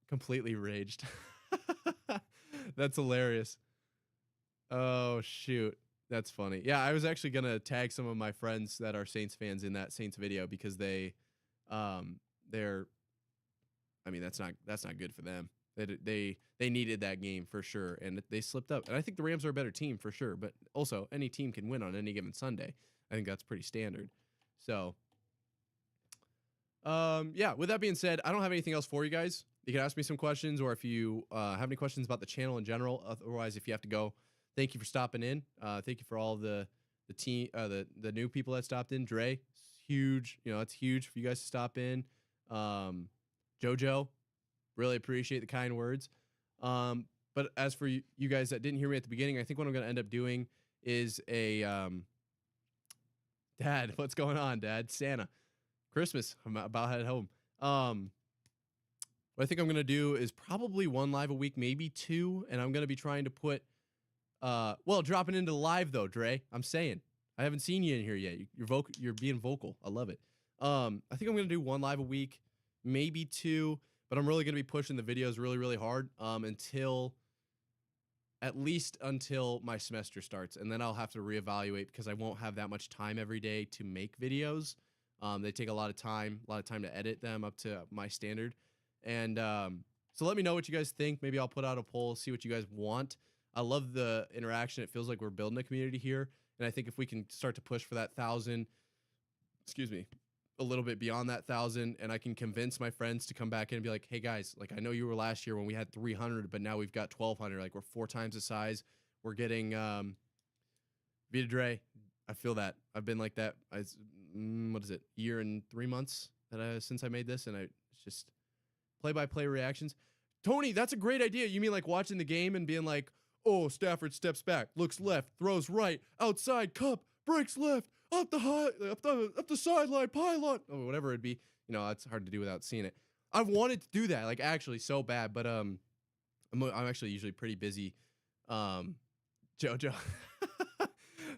Completely raged. That's hilarious. Oh shoot, that's funny. Yeah, I was actually gonna tag some of my friends that are Saints fans in that Saints video because they're. I mean, that's not good for them. They needed that game for sure, and they slipped up. And I think the Rams are a better team for sure, but also any team can win on any given Sunday. I think that's pretty standard. So, yeah. With that being said, I don't have anything else for you guys. You can ask me some questions, or if you have any questions about the channel in general. Otherwise, if you have to go, thank you for stopping in. Thank you for all the team, the new people that stopped in. Dre, it's huge. It's huge for you guys to stop in. JoJo, really appreciate the kind words. But as for you guys that didn't hear me at the beginning, I think what I'm going to end up doing is a Dad, what's going on, Dad? Santa, Christmas. I'm about headed home. What I think I'm going to do is probably 1 live a week, maybe 2. And I'm going to be trying to put, dropping into live though, Dre. I'm saying, I haven't seen you in here yet. You're being vocal. I love it. I think I'm going to do 1 live a week, maybe 2, but I'm really going to be pushing the videos really, really hard, at least until my semester starts. And then I'll have to reevaluate because I won't have that much time every day to make videos. They take a lot of time to edit them up to my standard. And so let me know what you guys think. Maybe I'll put out a poll, see what you guys want. I love the interaction. It feels like we're building a community here. And I think if we can start to push for that 1,000, a little bit beyond that 1,000, and I can convince my friends to come back in and be like, hey guys, like I know you were last year when we had 300, but now we've got 1,200. Like we're 4 times the size. We're getting Vita Dre. I feel that. I've been like that. What is it? Year and 3 months since I made this, and it's just play-by-play reactions. Tony, that's a great idea. You mean like watching the game and being like, oh, Stafford steps back, looks left, throws right, outside, Cup, breaks left, up the sideline, pylon, or whatever it'd be. It's hard to do without seeing it. I've wanted to do that, like actually so bad, but I'm actually usually pretty busy. JoJo,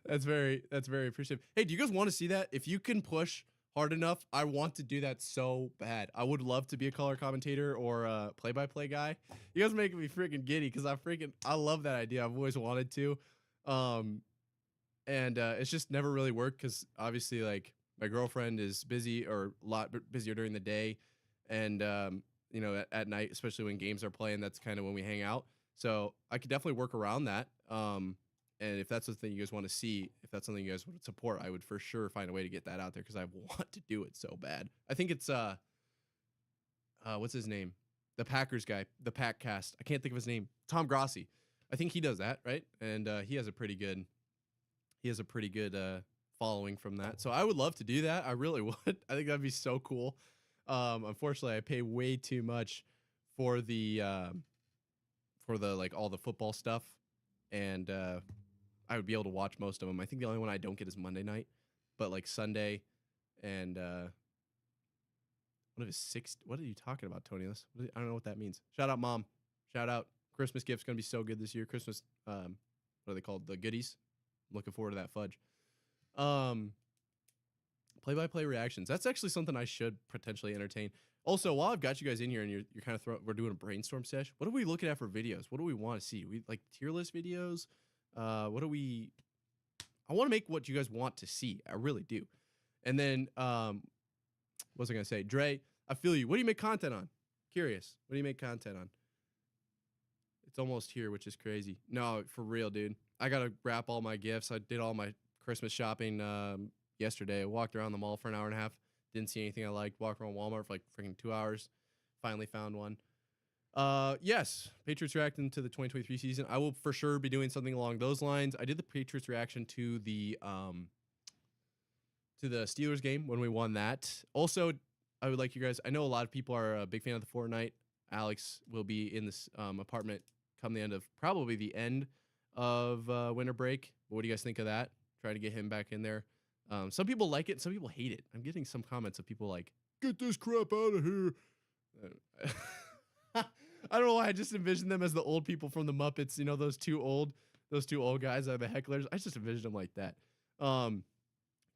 that's very appreciative. Hey, do you guys want to see that? If you can push hard enough, I want to do that so bad. I would love to be a color commentator or a play-by-play guy. You guys are making me freaking giddy because I love that idea. I've always wanted to. And it's just never really worked because obviously, like, my girlfriend is busy or a lot busier during the day. And, at night, especially when games are playing, that's kind of when we hang out. So I could definitely work around that. And if that's something you guys want to see, if that's something you guys would support, I would for sure find a way to get that out there because I want to do it so bad. I think it's, what's his name? The Packers guy, the Pack Cast. I can't think of his name. Tom Grossi. I think he does that, right? And he has a pretty good following from that. So I would love to do that. I really would. I think that'd be so cool. Unfortunately, I pay way too much for the like all the football stuff, and I would be able to watch most of them. I think the only one I don't get is Monday night, but like Sunday and what are you talking about, Tony? I don't know what that means. Shout out, Mom. Shout out. Christmas gift's gonna be so good this year. Christmas, what are they called? The goodies. I'm looking forward to that fudge. Play-by-play reactions. That's actually something I should potentially entertain. Also, while I've got you guys in here and you're kind of we're doing a brainstorm sesh. What are we looking at for videos? What do we want to see? We like tier list videos. What do we? I want to make what you guys want to see. I really do. And then, what was I gonna say? Dre, I feel you. What do you make content on? Curious. What do you make content on? It's almost here, which is crazy. No, for real, dude. I gotta wrap all my gifts. I did all my Christmas shopping yesterday. I walked around the mall for an hour and a half. Didn't see anything I liked. Walked around Walmart for like freaking 2 hours. Finally found one. Yes, Patriots reacting to the 2023 season. I will for sure be doing something along those lines. I did the Patriots reaction to the Steelers game when we won that. Also, I would like you guys. I know a lot of people are a big fan of the Fortnite. Alex will be in this apartment come the end of probably the end of winter break. What do you guys think of that? Try to get him back in there. Some people like it, some people hate it. I'm getting some comments of people like, "Get this crap out of here." I don't know why I just envisioned them as the old people from the Muppets. You know, those two old guys are the hecklers. I just envisioned them like that.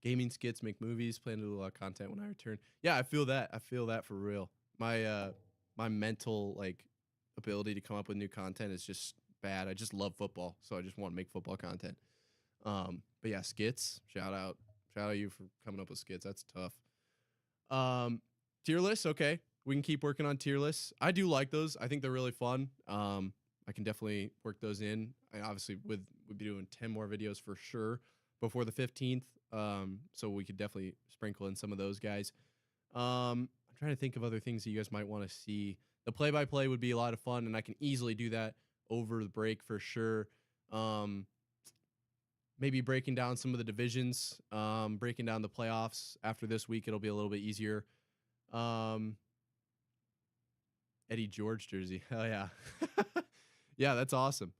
Gaming skits, make movies, plan to do a lot of content when I return. Yeah, I feel that. I feel that for real. My mental like ability to come up with new content is just bad. I just love football, so I just want to make football content. But yeah, skits. Shout out you for coming up with skits. That's tough. Tier lists. Okay, we can keep working on tier lists. I do like those. I think they're really fun. I can definitely work those in. I obviously we'll be doing 10 more videos for sure before the 15th. So we could definitely sprinkle in some of those guys. I'm trying to think of other things that you guys might want to see. The play-by-play would be a lot of fun, and I can easily do that over the break for sure. Maybe breaking down some of the divisions, breaking down the playoffs. After this week, it'll be a little bit easier. Eddie George jersey. Hell yeah. Yeah, that's awesome.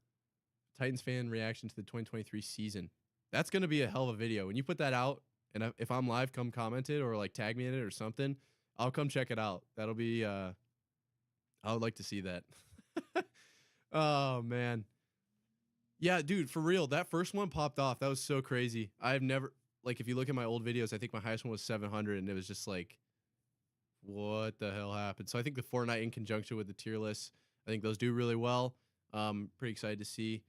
Titans fan reaction to the 2023 season. That's going to be a hell of a video. When you put that out, and if I'm live, come comment it or like tag me in it or something. I'll come check it out. That'll be, I would like to see that. Oh, man. Yeah, dude, for real. That first one popped off. That was so crazy. I've never, like, if you look at my old videos, I think my highest one was 700, and it was just like, what the hell happened? So I think the Fortnite in conjunction with the tier lists, I think those do really well. Pretty excited to see.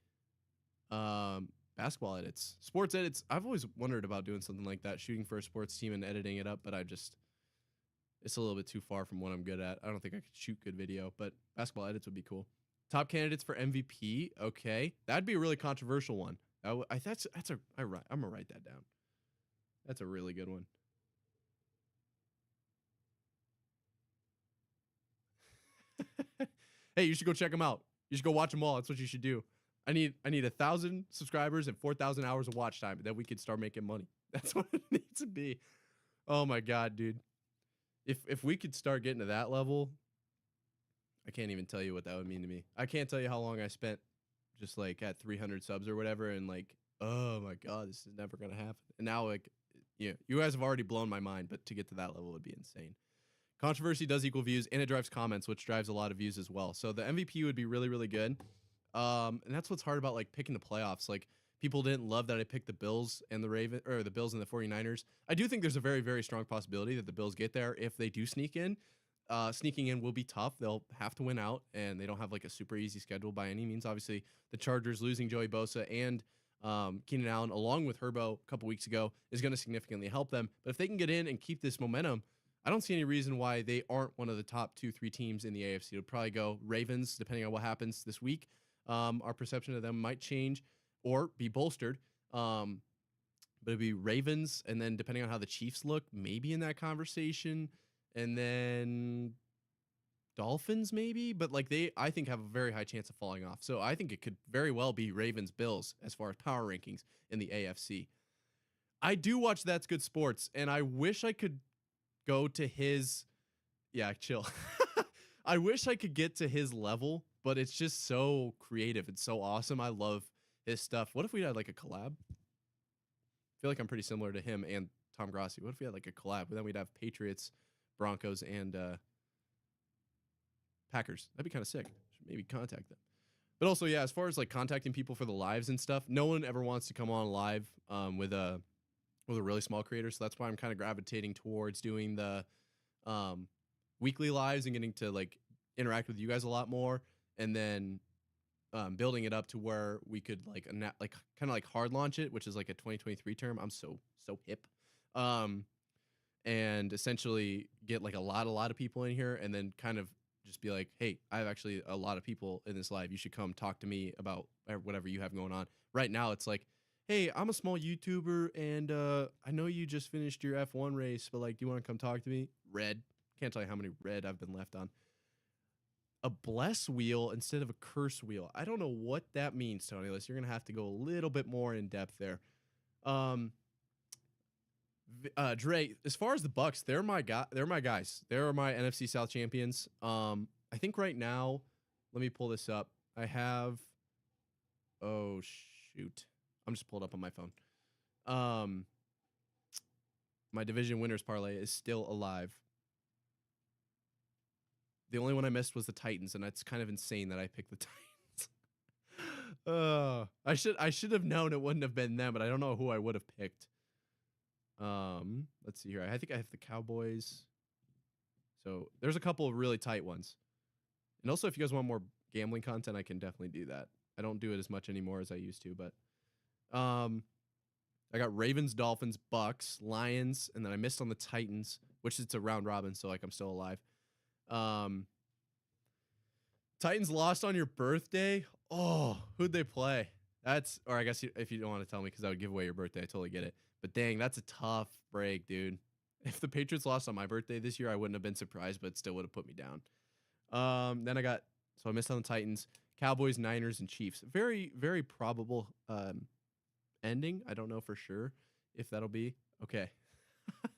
Basketball edits, sports edits. I've always wondered about doing something like that, shooting for a sports team and editing it up, but it's a little bit too far from what I'm good at. I don't think I could shoot good video, but basketball edits would be cool. Top candidates for MVP. Okay, that'd be a really controversial one. I'm gonna write that down. That's a really good one. Hey, you should go check them out. You should go watch them all. That's what you should do. I need 1,000 subscribers and 4,000 hours of watch time, and then we could start making money. That's what it needs to be. Oh my god, dude. If we could start getting to that level, I can't even tell you what that would mean to me. I can't tell you how long I spent just like at 300 subs or whatever, and like, oh my god, this is never gonna happen. And now, like, you guys have already blown my mind, but to get to that level would be insane. Controversy does equal views, and it drives comments, which drives a lot of views as well. So the MVP would be really, really good. And that's what's hard about like picking the playoffs. Like, people didn't love that I picked the Bills and the Bills and the 49ers. I do think there's a very, very strong possibility that the Bills get there if they do sneak in. Sneaking in will be tough. They'll have to win out, and they don't have like a super easy schedule by any means. Obviously, the Chargers losing Joey Bosa and Keenan Allen, along with Herbo a couple weeks ago, is going to significantly help them. But if they can get in and keep this momentum, I don't see any reason why they aren't one of the top 2-3 teams in the AFC. It'll probably go Ravens, depending on what happens this week. Our perception of them might change or be bolstered. But it'd be Ravens, and then depending on how the Chiefs look, maybe in that conversation, and then Dolphins maybe. But like I think have a very high chance of falling off. So I think it could very well be Ravens Bills as far as power rankings in the AFC. I do watch That's Good Sports, and I wish I could go to his, yeah, chill. I wish I could get to his level, but it's just so creative. It's so awesome. I love his stuff. What if we had like a collab? I feel like I'm pretty similar to him and Tom Grossi. What if we had like a collab? Then we'd have Patriots, Broncos, and Packers. That'd be kind of sick. Should maybe contact them. But also, yeah, as far as like contacting people for the lives and stuff, no one ever wants to come on live with a really small creator. So that's why I'm kind of gravitating towards doing the weekly lives and getting to like interact with you guys a lot more, and then building it up to where we could like like kind of like hard launch it, which is like a 2023 term. I'm so hip. And essentially get like a lot of people in here, and then kind of just be like, hey, I have actually a lot of people in this live. You should come talk to me about whatever you have going on. Right now, it's like, hey, I'm a small YouTuber, and I know you just finished your F1 race, but like, do you want to come talk to me? Red. Can't tell you how many red I've been left on. A bless wheel instead of a curse wheel. I don't know what that means, Tony. You're gonna have to go a little bit more in depth there. Dre, as far as the Bucks, they're my guys. They're my NFC South champions. I think right now, let me pull this up. I have, oh shoot, I'm just pulled up on my phone. My division winners parlay is still alive. The only one I missed was the Titans, and it's kind of insane that I picked the Titans. I should have known it wouldn't have been them, but I don't know who I would have picked. Let's see here. I think I have the Cowboys. So there's a couple of really tight ones. And also, if you guys want more gambling content, I can definitely do that. I don't do it as much anymore as I used to, but I got Ravens, Dolphins, Bucks, Lions, and then I missed on the Titans, which it's a round robin, so like I'm still alive. Titans lost on your birthday. Oh, who'd they play? Or I guess if you don't want to tell me, because I would give away your birthday, I totally get it. But dang, that's a tough break, dude. If the Patriots lost on my birthday this year, I wouldn't have been surprised, but still would have put me down. Then I missed on the Titans, Cowboys, Niners, and Chiefs. Very, very probable ending. I don't know for sure if that'll be. Okay.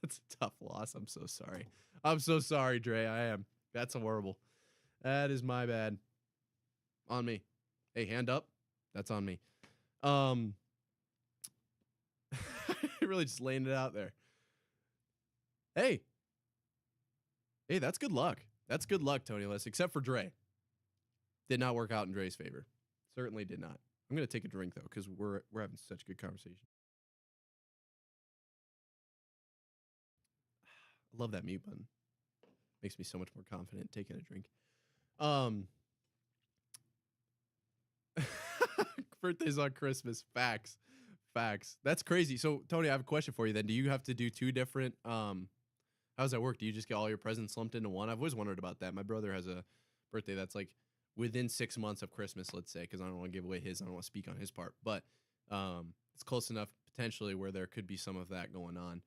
It's a tough loss. I'm so sorry. I'm so sorry, Dre. I am. That's horrible. That is my bad. On me. Hey, hand up. That's on me. Really just laying it out there. Hey, that's good luck. That's good luck, Tony List, except for Dre. Did not work out in Dre's favor. Certainly did not. I'm going to take a drink, though, because we're having such good conversation. I love that mute button. Makes me so much more confident taking a drink. Birthdays on Christmas. Facts. That's crazy. So, Tony, I have a question for you then. Do you have to do two different, how does that work? Do you just get all your presents lumped into one? I've always wondered about that. My brother has a birthday that's like within 6 months of Christmas, let's say, because I don't want to give away his. I don't want to speak on his part. But it's close enough potentially where there could be some of that going on.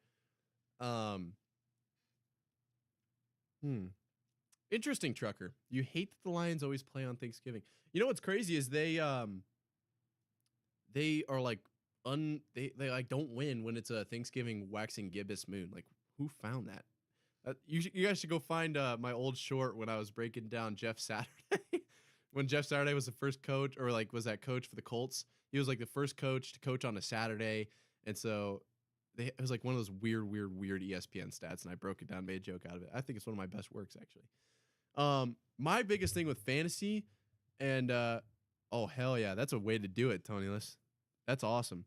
Interesting, Trucker. You hate that the Lions always play on Thanksgiving. You know what's crazy is they are like they like don't win when it's a Thanksgiving waxing gibbous moon. Like, who found that? You guys should go find my old short when I was breaking down Jeff Saturday. When Jeff Saturday was the first coach, or like was that coach for the Colts. He was like the first coach to coach on a Saturday, and so it was like one of those weird ESPN stats, and I broke it down, made a joke out of it. I think it's one of my best works, actually. My biggest thing with fantasy, and oh hell yeah, that's a way to do it, Tony List. That's awesome.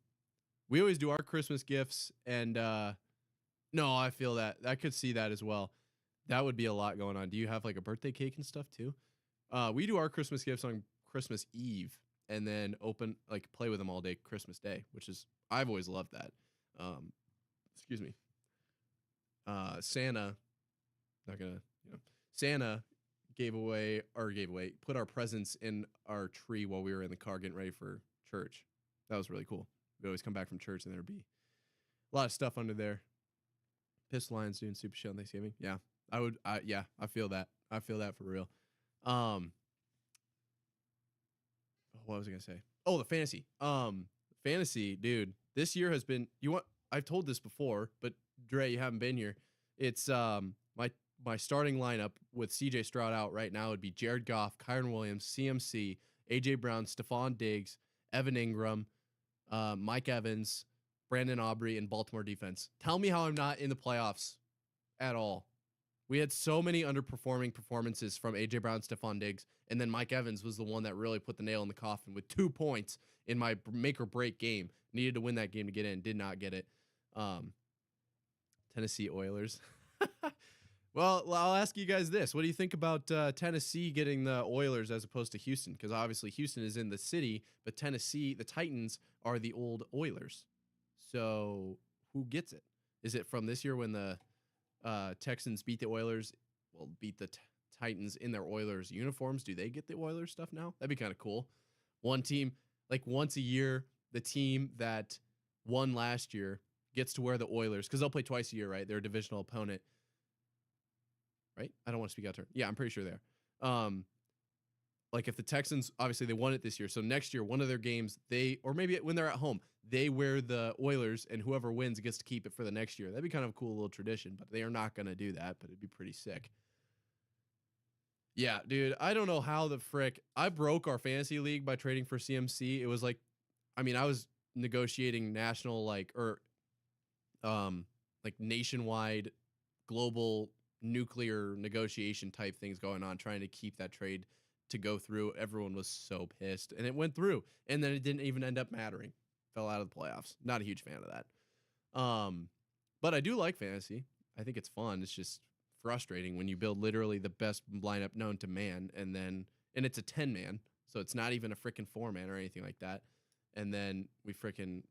We always do our Christmas gifts, and no, I feel that I could see that as well. That would be a lot going on. Do you have like a birthday cake and stuff too? We do our Christmas gifts on Christmas Eve, and then play with them all day Christmas Day, which is, I've always loved that. Excuse me. Santa put our presents in our tree while we were in the car getting ready for church. That was really cool. We always come back from church and there'd be a lot of stuff under there. Pistol Lions doing Super Show on Thanksgiving. Yeah, I feel that. I feel that for real. What was I gonna say? Oh, the fantasy. Fantasy, dude. This year has been. I've told this before, but Dre, you haven't been here. It's my starting lineup with CJ Stroud out right now would be Jared Goff, Kyron Williams, CMC, AJ Brown, Stephon Diggs, Evan Ingram, Mike Evans, Brandon Aubrey, and Baltimore defense. Tell me how I'm not in the playoffs at all. We had so many underperforming performances from AJ Brown, Stephon Diggs, and then Mike Evans was the one that really put the nail in the coffin with 2 points in my make or break game. Needed to win that game to get in, did not get it. Tennessee Oilers. Well, I'll ask you guys this. What do you think about Tennessee getting the Oilers as opposed to Houston? Because obviously Houston is in the city, but Tennessee, the Titans, are the old Oilers. So who gets it? Is it from this year when the Texans beat the Oilers? Well, beat the Titans in their Oilers uniforms. Do they get the Oilers stuff now? That'd be kind of cool. One team, like once a year, the team that won last year gets to wear the Oilers because they'll play twice a year, right? They're a divisional opponent, right? I don't want to speak out of turn. Yeah, I'm pretty sure they are. Like if the Texans, obviously they won it this year, so next year one of their games or maybe when they're at home they wear the Oilers and whoever wins gets to keep it for the next year. That'd be kind of a cool little tradition, but they are not going to do that, but it'd be pretty sick. Yeah, dude, I don't know how the frick I broke our fantasy league by trading for CMC. It was like, I mean, I was negotiating national like nationwide global nuclear negotiation type things going on, trying to keep that trade to go through. Everyone was so pissed, and it went through, and then it didn't even end up mattering. Fell out of the playoffs. Not a huge fan of that. But I do like fantasy. I think it's fun. It's just frustrating when you build literally the best lineup known to man, and it's a 10-man, so it's not even a freaking 4-man or anything like that. And then we freaking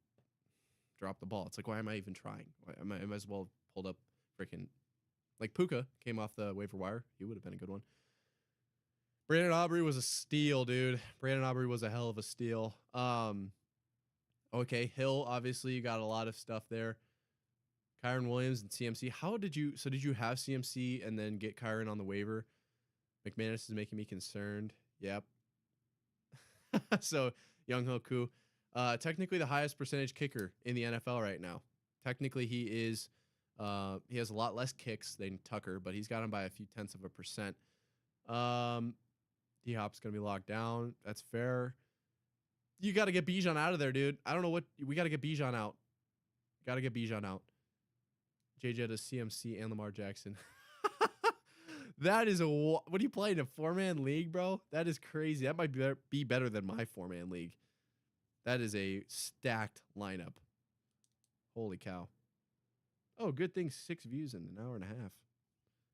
drop the ball. It's like, why am I even trying? I might as well pulled up freaking like Puka came off the waiver wire. He would have been a good one. Brandon Aubrey was a steal, dude. Brandon Aubrey was a hell of a steal. Okay, Hill, obviously you got a lot of stuff there. Kyron Williams and CMC. Did you have CMC and then get Kyron on the waiver? McManus is making me concerned. Yep. So Young Hoku, technically the highest percentage kicker in the NFL right now. Technically he is. He has a lot less kicks than Tucker, but he's got him by a few tenths of a percent. D-Hop's going to be locked down. That's fair. You got to get Bijan out of there, dude. I don't know what... We got to get Bijan out. Got to get Bijan out. JJ to CMC and Lamar Jackson. That is a... What are you playing? A 4-man league, bro? That is crazy. That might be better than my 4-man league. That is a stacked lineup. Holy cow. Oh, good thing 6 views in an hour and a half.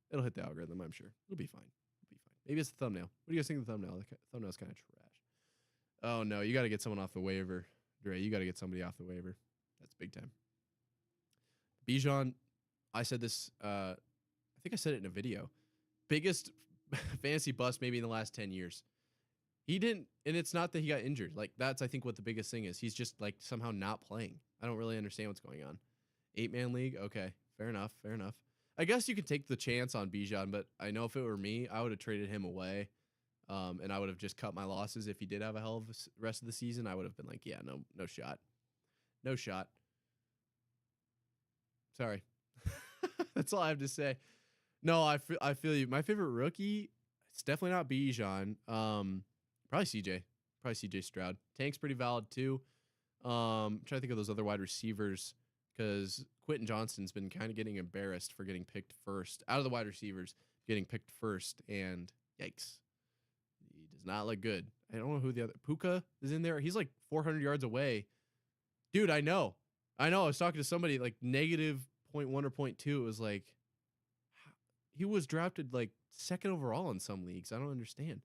It'll hit the algorithm, I'm sure. It'll be fine. Maybe it's the thumbnail. What do you guys think of the thumbnail? The thumbnail's kind of trash. Oh, no. You got to get someone off the waiver. Dre, you got to get somebody off the waiver. That's big time. Bijan, I said this, I think I said it in a video. Biggest fantasy bust maybe in the last 10 years. He didn't, and it's not that he got injured. Like, that's, I think, what the biggest thing is. He's just, like, somehow not playing. I don't really understand what's going on. 8-man league? Okay. Fair enough. I guess you could take the chance on Bijan, but I know if it were me, I would have traded him away, and I would have just cut my losses. If he did have a hell of a rest of the season, I would have been like, yeah, no shot. No shot. Sorry. That's all I have to say. No, I feel you. My favorite rookie, it's definitely not Bijan. Probably CJ. Probably CJ Stroud. Tank's pretty valid too. I'm trying to think of those other wide receivers, because Quentin Johnston's been kind of getting embarrassed for getting picked first. Out of the wide receivers, getting picked first, and yikes. He does not look good. I don't know who the other... Puka is in there. He's like 400 yards away. Dude, I know. I was talking to somebody like negative 0.1 or 0.2. It was like... He was drafted like 2nd overall in some leagues. I don't understand.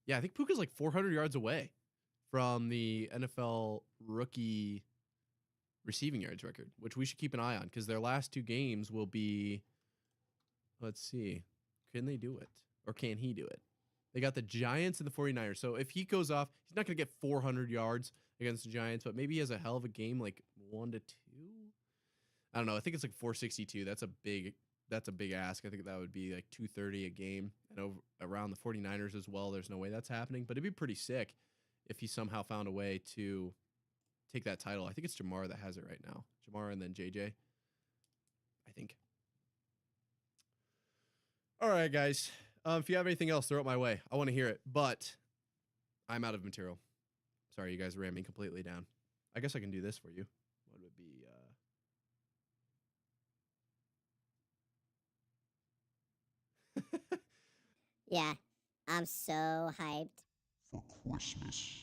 Yeah, I think Puka's like 400 yards away from the NFL rookie receiving yards record, which we should keep an eye on, because their last 2 games will be, let's see, can they do it? Or can he do it? They got the Giants and the 49ers. So if he goes off, he's not going to get 400 yards against the Giants, but maybe he has a hell of a game, like 1 to 2. I don't know. I think it's like 462. That's a big ask. I think that would be like 230 a game. And around the 49ers as well, there's no way that's happening, but it'd be pretty sick if he somehow found a way to take that title. I think it's Jamar that has it right now. Jamar and then JJ, I think. All right, guys. If you have anything else, throw it my way. I want to hear it, but I'm out of material. Sorry, you guys ran me completely down. I guess I can do this for you. What would it be? Yeah, I'm so hyped. For Christmas.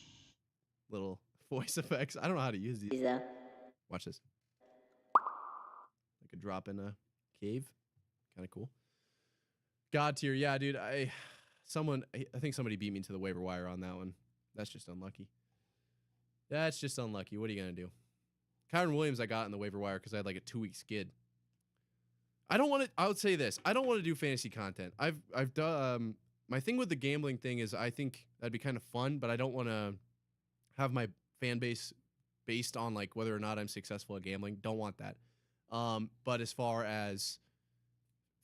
Little voice effects. I don't know how to use these. Watch this. I could drop in a cave. Kind of cool. God tier. Yeah, dude. I think somebody beat me to the waiver wire on that one. That's just unlucky. That's just unlucky. What are you going to do? Kyron Williams I got in the waiver wire because I had like a 2-week skid. I would say this. I don't want to do fantasy content. I've done my thing with the gambling thing is I think that'd be kind of fun, but I don't want to have my fan base based on like whether or not I'm successful at gambling. Don't want that. But as far as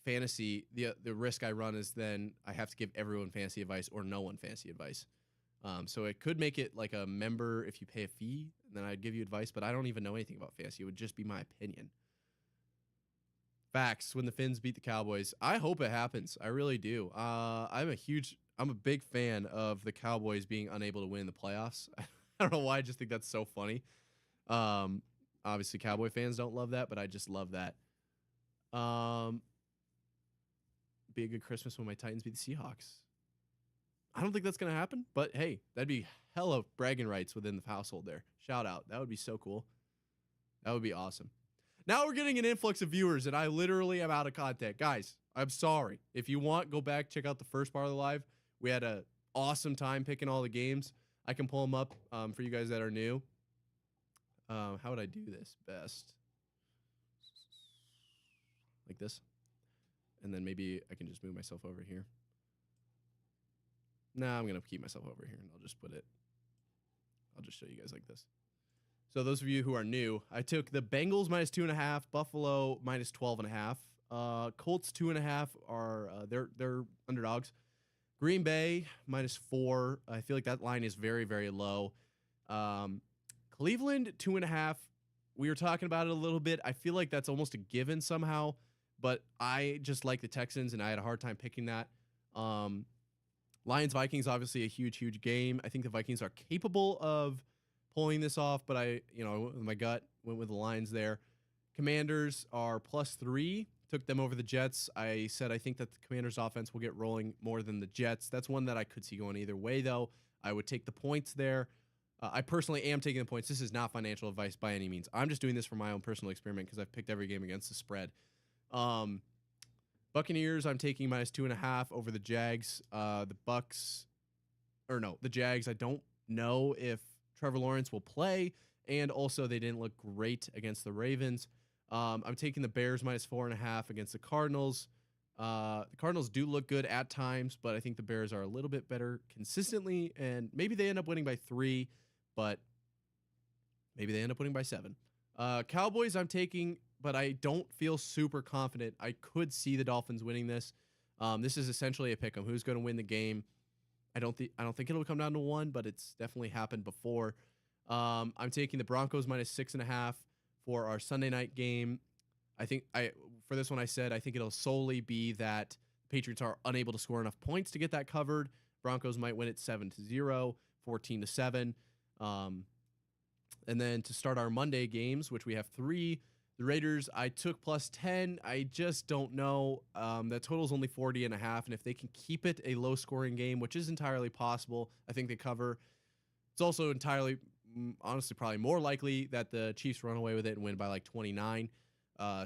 fantasy, the risk I run is then I have to give everyone fantasy advice or no one fantasy advice. So it could make it like a member if you pay a fee, and then I'd give you advice, but I don't even know anything about fantasy. It would just be my opinion. Facts. When the Finns beat the Cowboys, I hope it happens. I really do. I'm a big fan of the Cowboys being unable to win the playoffs. I don't know why. I just think that's so funny. Obviously, Cowboy fans don't love that, but I just love that. Be a good Christmas when my Titans beat the Seahawks. I don't think that's going to happen, but hey, that'd be hella bragging rights within the household there. Shout out. That would be so cool. That would be awesome. Now we're getting an influx of viewers, and I literally am out of content. Guys, I'm sorry. If you want, go back, check out the first part of the live. We had an awesome time picking all the games. I can pull them up for you guys that are new. How would I do this best? Like this. And then maybe I can just move myself over here. Nah, I'm going to keep myself over here, and I'll just show you guys like this. So those of you who are new, I took the Bengals -2.5, Buffalo -12.5. Colts 2.5 are they're underdogs. Green Bay -4. I feel like that line is very, very low. Cleveland 2.5. We were talking about it a little bit. I feel like that's almost a given somehow, but I just like the Texans, and I had a hard time picking that. Lions Vikings obviously a huge game. I think the Vikings are capable of pulling this off, but my gut went with the Lions there. Commanders are +3. Took them over the Jets. I said I think that the Commanders offense will get rolling more than the Jets. That's one that I could see going either way, though. I would take the points there. I personally am taking the points. This is not financial advice by any means. I'm just doing this for my own personal experiment because I've picked every game against the spread. Buccaneers, I'm taking -2.5 over the Jags. The Jags, I don't know if Trevor Lawrence will play, and also they didn't look great against the Ravens. I'm taking the Bears -4.5 against the Cardinals. The Cardinals do look good at times, but I think the Bears are a little bit better consistently, and maybe they end up winning by 3, but maybe they end up winning by 7. Cowboys, I'm taking, but I don't feel super confident. I could see the Dolphins winning this. This is essentially a pick 'em. Who's going to win the game? I don't think it'll come down to 1, but it's definitely happened before. I'm taking the Broncos -6.5 for our Sunday night game. For this one I said I think it'll solely be that the Patriots are unable to score enough points to get that covered. Broncos might win it 7-0, 14-7. And then to start our Monday games, which we have 3, the Raiders, I took +10. I just don't know. That total's only 40.5, and if they can keep it a low-scoring game, which is entirely possible, I think they cover. It's also entirely, honestly, probably more likely that the Chiefs run away with it and win by like 29.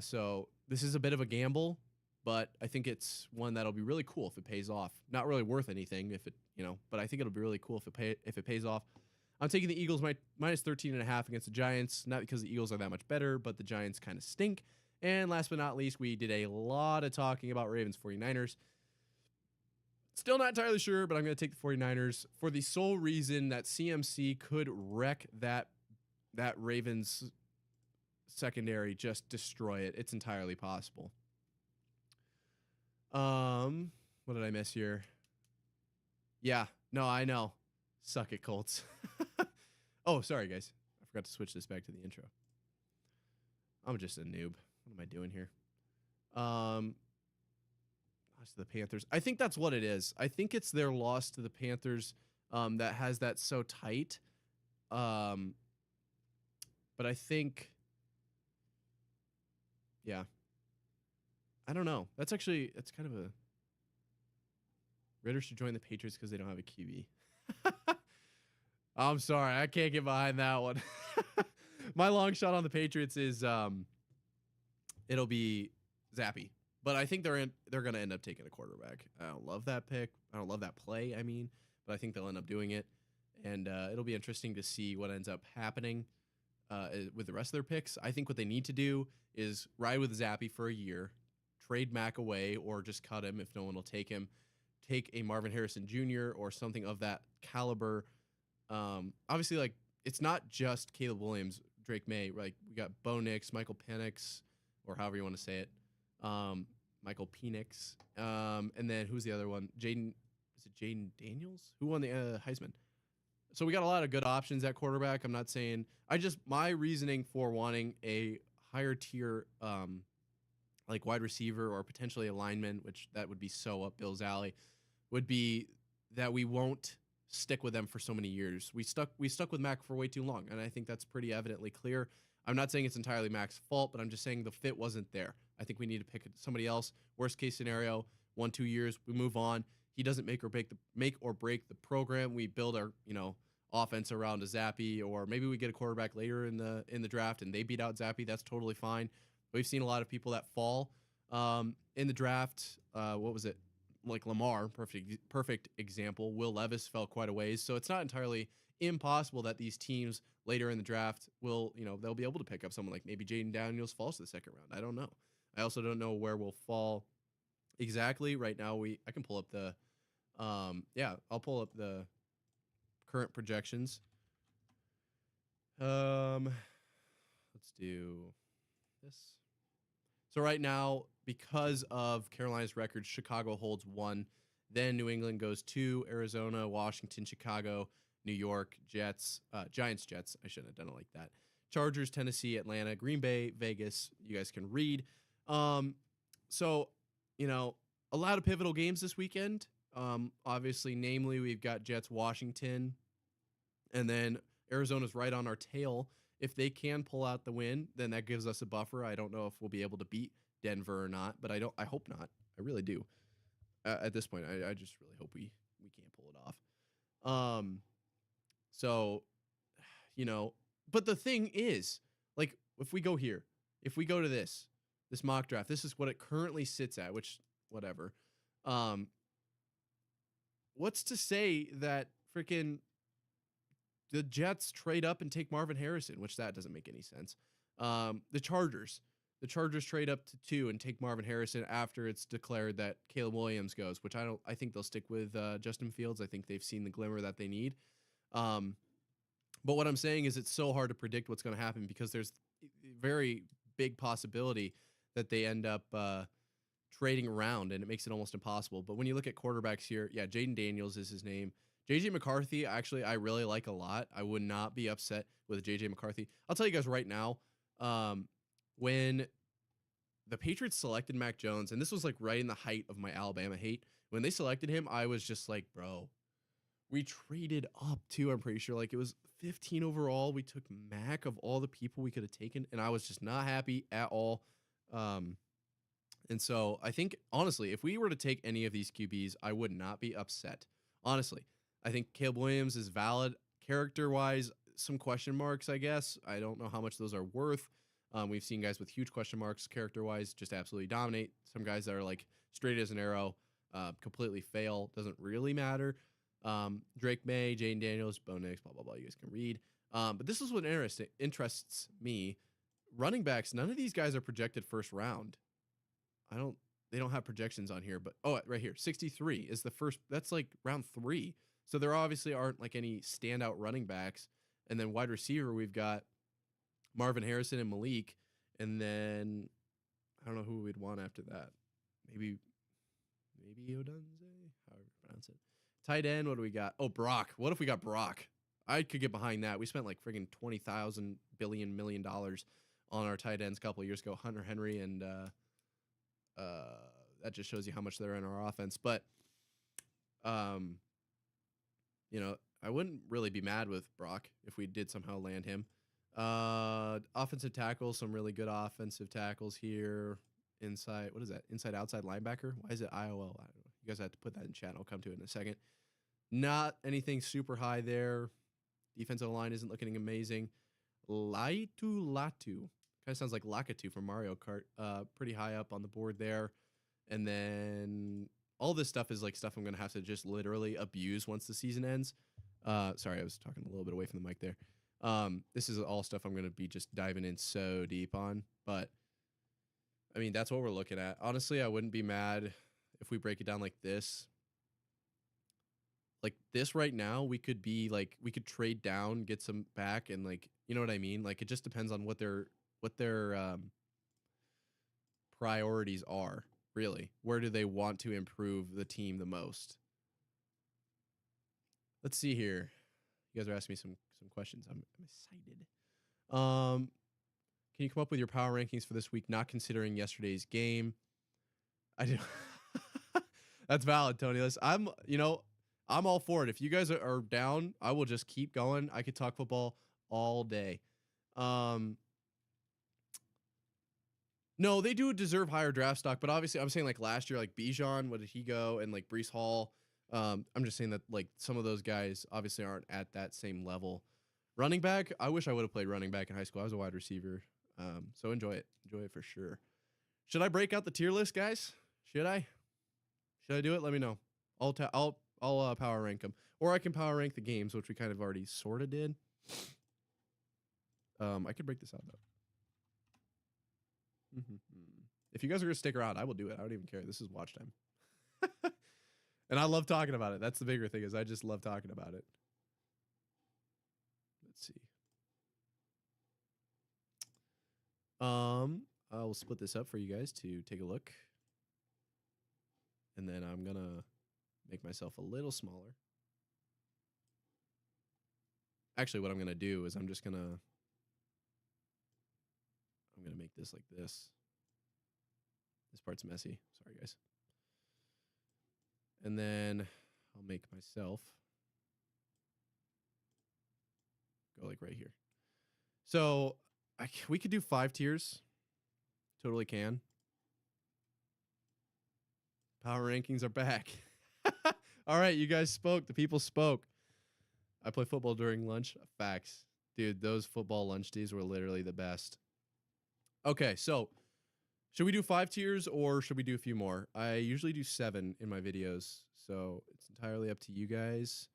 So this is a bit of a gamble, but I think it's one that'll be really cool if it pays off. Not really worth anything if it, but I think it'll be really cool if it pays off. I'm taking the Eagles -13.5 against the Giants, not because the Eagles are that much better, but the Giants kind of stink. And last but not least, we did a lot of talking about Ravens 49ers. Still not entirely sure, but I'm going to take the 49ers for the sole reason that CMC could wreck that Ravens secondary, just destroy it. It's entirely possible. What did I miss here? Yeah, no, I know. Suck it, Colts. Oh, sorry, guys. I forgot to switch this back to the intro. I'm just a noob. What am I doing here? Lost to the Panthers. I think that's what it is. I think it's their loss to the Panthers that has that so tight. But I think, yeah. I don't know. That's kind of a... Raiders should join the Patriots because they don't have a QB. I'm sorry. I can't get behind that one. My long shot on the Patriots is it'll be Zappy. But I think they're going to end up taking a quarterback. I don't love that pick. I don't love that play, I mean, but I think they'll end up doing it. And it'll be interesting to see what ends up happening with the rest of their picks. I think what they need to do is ride with Zappy for a year, trade Mac away, or just cut him if no one will take him. Take a Marvin Harrison Jr. or something of that caliber. Obviously, like, it's not just Caleb Williams, Drake May. Like, we got Bo Nix, Michael Penix, or however you want to say it. Michael Penix. And then who's the other one? Jaden Daniels? Who won the Heisman? So we got a lot of good options at quarterback. I'm not saying my reasoning for wanting a higher tier like wide receiver or potentially a lineman, which that would be so up Bill's alley, would be that we won't stick with them for so many years. We stuck with Mac for way too long, and I think that's pretty evidently clear. I'm not saying it's entirely Mac's fault, but I'm just saying the fit wasn't there. I think we need to pick somebody else. Worst case scenario, 1-2 years, we move on. He doesn't make or break the program. We build our offense around a Zappy, or maybe we get a quarterback later in the draft and they beat out Zappy. That's totally fine. We've seen a lot of people that fall in the draft. What was it? Like Lamar, perfect example. Will Levis fell quite a ways, so it's not entirely impossible that these teams later in the draft will, they'll be able to pick up someone like maybe Jaden Daniels falls to the second round. I don't know. I also don't know where we'll fall exactly. Right now, I can pull up the, I'll pull up the current projections. Let's do this. So right now, because of Carolina's record, Chicago holds 1. Then New England goes 2. Arizona, Washington, Chicago, New York, Jets, Giants, Jets. I shouldn't have done it like that. Chargers, Tennessee, Atlanta, Green Bay, Vegas. You guys can read. So, a lot of pivotal games this weekend. Obviously, namely, we've got Jets, Washington, and then Arizona's right on our tail. If they can pull out the win, then that gives us a buffer. I don't know if we'll be able to beat Denver or not, but I hope not. I really do. At this point, I just really hope we can't pull it off. So, but the thing is, like, if we go to this mock draft, this is what it currently sits at, which, whatever. What's to say that freaking the Jets trade up and take Marvin Harrison, which that doesn't make any sense. The Chargers trade up to 2 and take Marvin Harrison after it's declared that Caleb Williams goes, which I think they'll stick with Justin Fields. I think they've seen the glimmer that they need. But what I'm saying is it's so hard to predict what's going to happen because there's a very big possibility that they end up trading around, and it makes it almost impossible. But when you look at quarterbacks here, Jaden Daniels is his name. J.J. McCarthy, actually, I really like a lot. I would not be upset with J.J. McCarthy. I'll tell you guys right now, when the Patriots selected Mac Jones, and this was like right in the height of my Alabama hate, when they selected him, I was just like, bro, we traded up too, I'm pretty sure. Like, it was 15 overall. We took Mac of all the people we could have taken, and I was just not happy at all. And so I think, honestly, if we were to take any of these QBs, I would not be upset. Honestly, I think Caleb Williams is valid. Character-wise, some question marks, I guess. I don't know how much those are worth. We've seen guys with huge question marks, character-wise, just absolutely dominate. Some guys that are like straight as an arrow, completely fail. Doesn't really matter. Drake May, Jaden Daniels, Bo Nix, blah, blah, blah. You guys can read. But this is what interests me. Running backs, none of these guys are projected first round. They don't have projections on here, but right here, 63 is the first. That's like round 3. So there obviously aren't like any standout running backs. And then wide receiver, we've got Marvin Harrison and Malik. And then I don't know who we'd want after that. Maybe Odunze, however you pronounce it. Tight end, what do we got? Oh, Brock. What if we got Brock? I could get behind that. We spent like friggin' $20,000 million on our tight ends a couple of years ago. Hunter Henry and that just shows you how much they're in our offense. But, I wouldn't really be mad with Brock if we did somehow land him. Offensive tackles, some really good offensive tackles here. Inside, what is that? Inside, outside linebacker? Why is it IOL? I don't know. You guys have to put that in chat. I'll come to it in a second. Not anything super high there. Defensive line isn't looking amazing. Latu. Kind of sounds like Lakitu from Mario Kart. Pretty high up on the board there. And then all this stuff is like stuff I'm going to have to just literally abuse once the season ends. Sorry, I was talking a little bit away from the mic there. This is all stuff I'm going to be just diving in so deep on. But, I mean, that's what we're looking at. Honestly, I wouldn't be mad if we break it down like this. Like this right now, we could be like, we could trade down, get some back, and like, you know what I mean? Like, it just depends on what their priorities are, really. Where do they want to improve the team the most? Let's see here. You guys are asking me some questions. I'm excited. Can you come up with your power rankings for this week, not considering yesterday's game? I do. That's valid, Tony. I'm all for it. If you guys are down, I will just keep going. I could talk football all day. No, they do deserve higher draft stock, but obviously I'm saying like last year, like Bijan, what did he go? And like Breece Hall. I'm just saying that like some of those guys obviously aren't at that same level. Running back, I wish I would have played running back in high school. I was a wide receiver. So enjoy it. Enjoy it for sure. Should I break out the tier list, guys? Should I do it? Let me know. I'll power rank them, or I can power rank the games, which we kind of already sort of did. I could break this out though. If you guys are gonna stick around, I will do it. I don't even care. This is watch time. And I love talking about it. That's the bigger thing, is I just love talking about it. Let's see. I will split this up for you guys to take a look. And then I'm gonna make myself a little smaller. Actually, what I'm gonna do is I'm gonna make this like this. This part's messy. Sorry, guys. And then I'll make myself go like right here. So we could do 5 tiers. Totally can. Power rankings are back. All right, you guys spoke. The people spoke. I play football during lunch. Facts. Dude, those football lunch days were literally the best. Okay, so should we do 5 tiers or should we do a few more? I usually do 7 in my videos, so it's entirely up to you guys.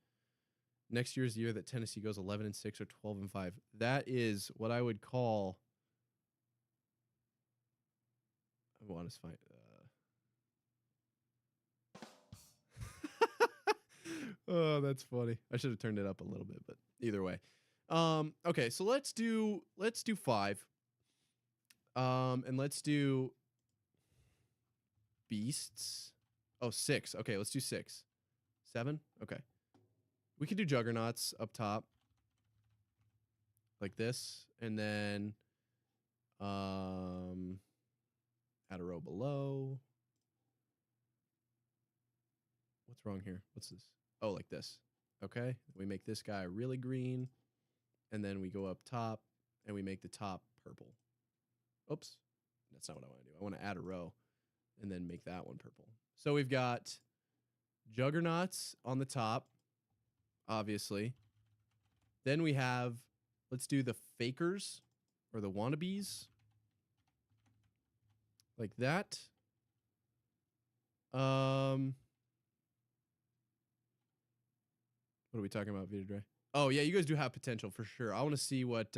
Next year's the year that Tennessee goes 11-6 or 12-5. That is what I would call. I want to find. Oh, that's funny. I should have turned it up a little bit, but either way. Okay, so let's do 5. And let's do beasts. Oh, 6. Okay, let's do 6. 7? Okay. We could do juggernauts up top. Like this. And then add a row below. What's wrong here? What's this? Oh, like this. Okay. We make this guy really green. And then we go up top and we make the top purple. Oops. That's not what I want to do. I want to add a row and then make that one purple. So we've got juggernauts on the top, obviously. Then we have, let's do the fakers or the wannabes. Like that. What are we talking about, Vita Dre? Oh, yeah, you guys do have potential for sure. I want to see what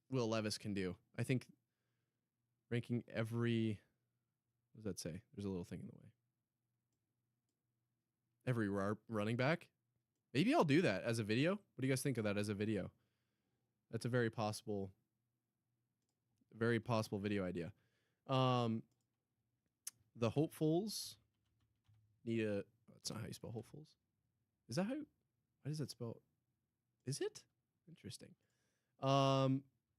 Will Levis can do. I think ranking every, what does that say? There's a little thing in the way. Every running back. Maybe I'll do that as a video. What do you guys think of that as a video? That's a very possible video idea. The hopefuls need a, that's not how you spell hopefuls. Is that how, why does that spell? Is it? Interesting.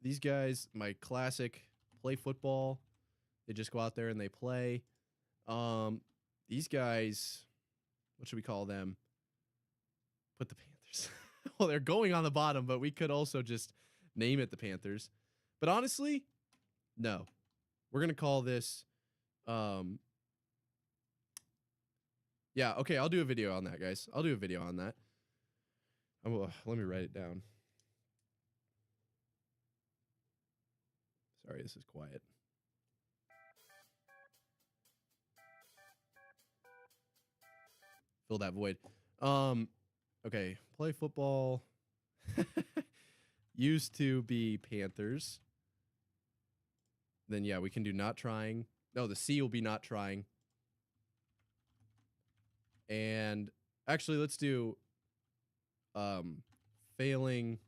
These guys, my classic, play football. They just go out there and they play. These guys, what should we call them? Put the Panthers. Well, they're going on the bottom, but we could also just name it the Panthers. But honestly, no. We're going to call this, yeah, okay, I'll do a video on that, guys. I'll do a video on that. Let me write it down. Sorry, this is quiet. Fill that void. Okay, play football. Used to be Panthers. Then yeah, we can do not trying. No, the C will be not trying. And actually, let's do failing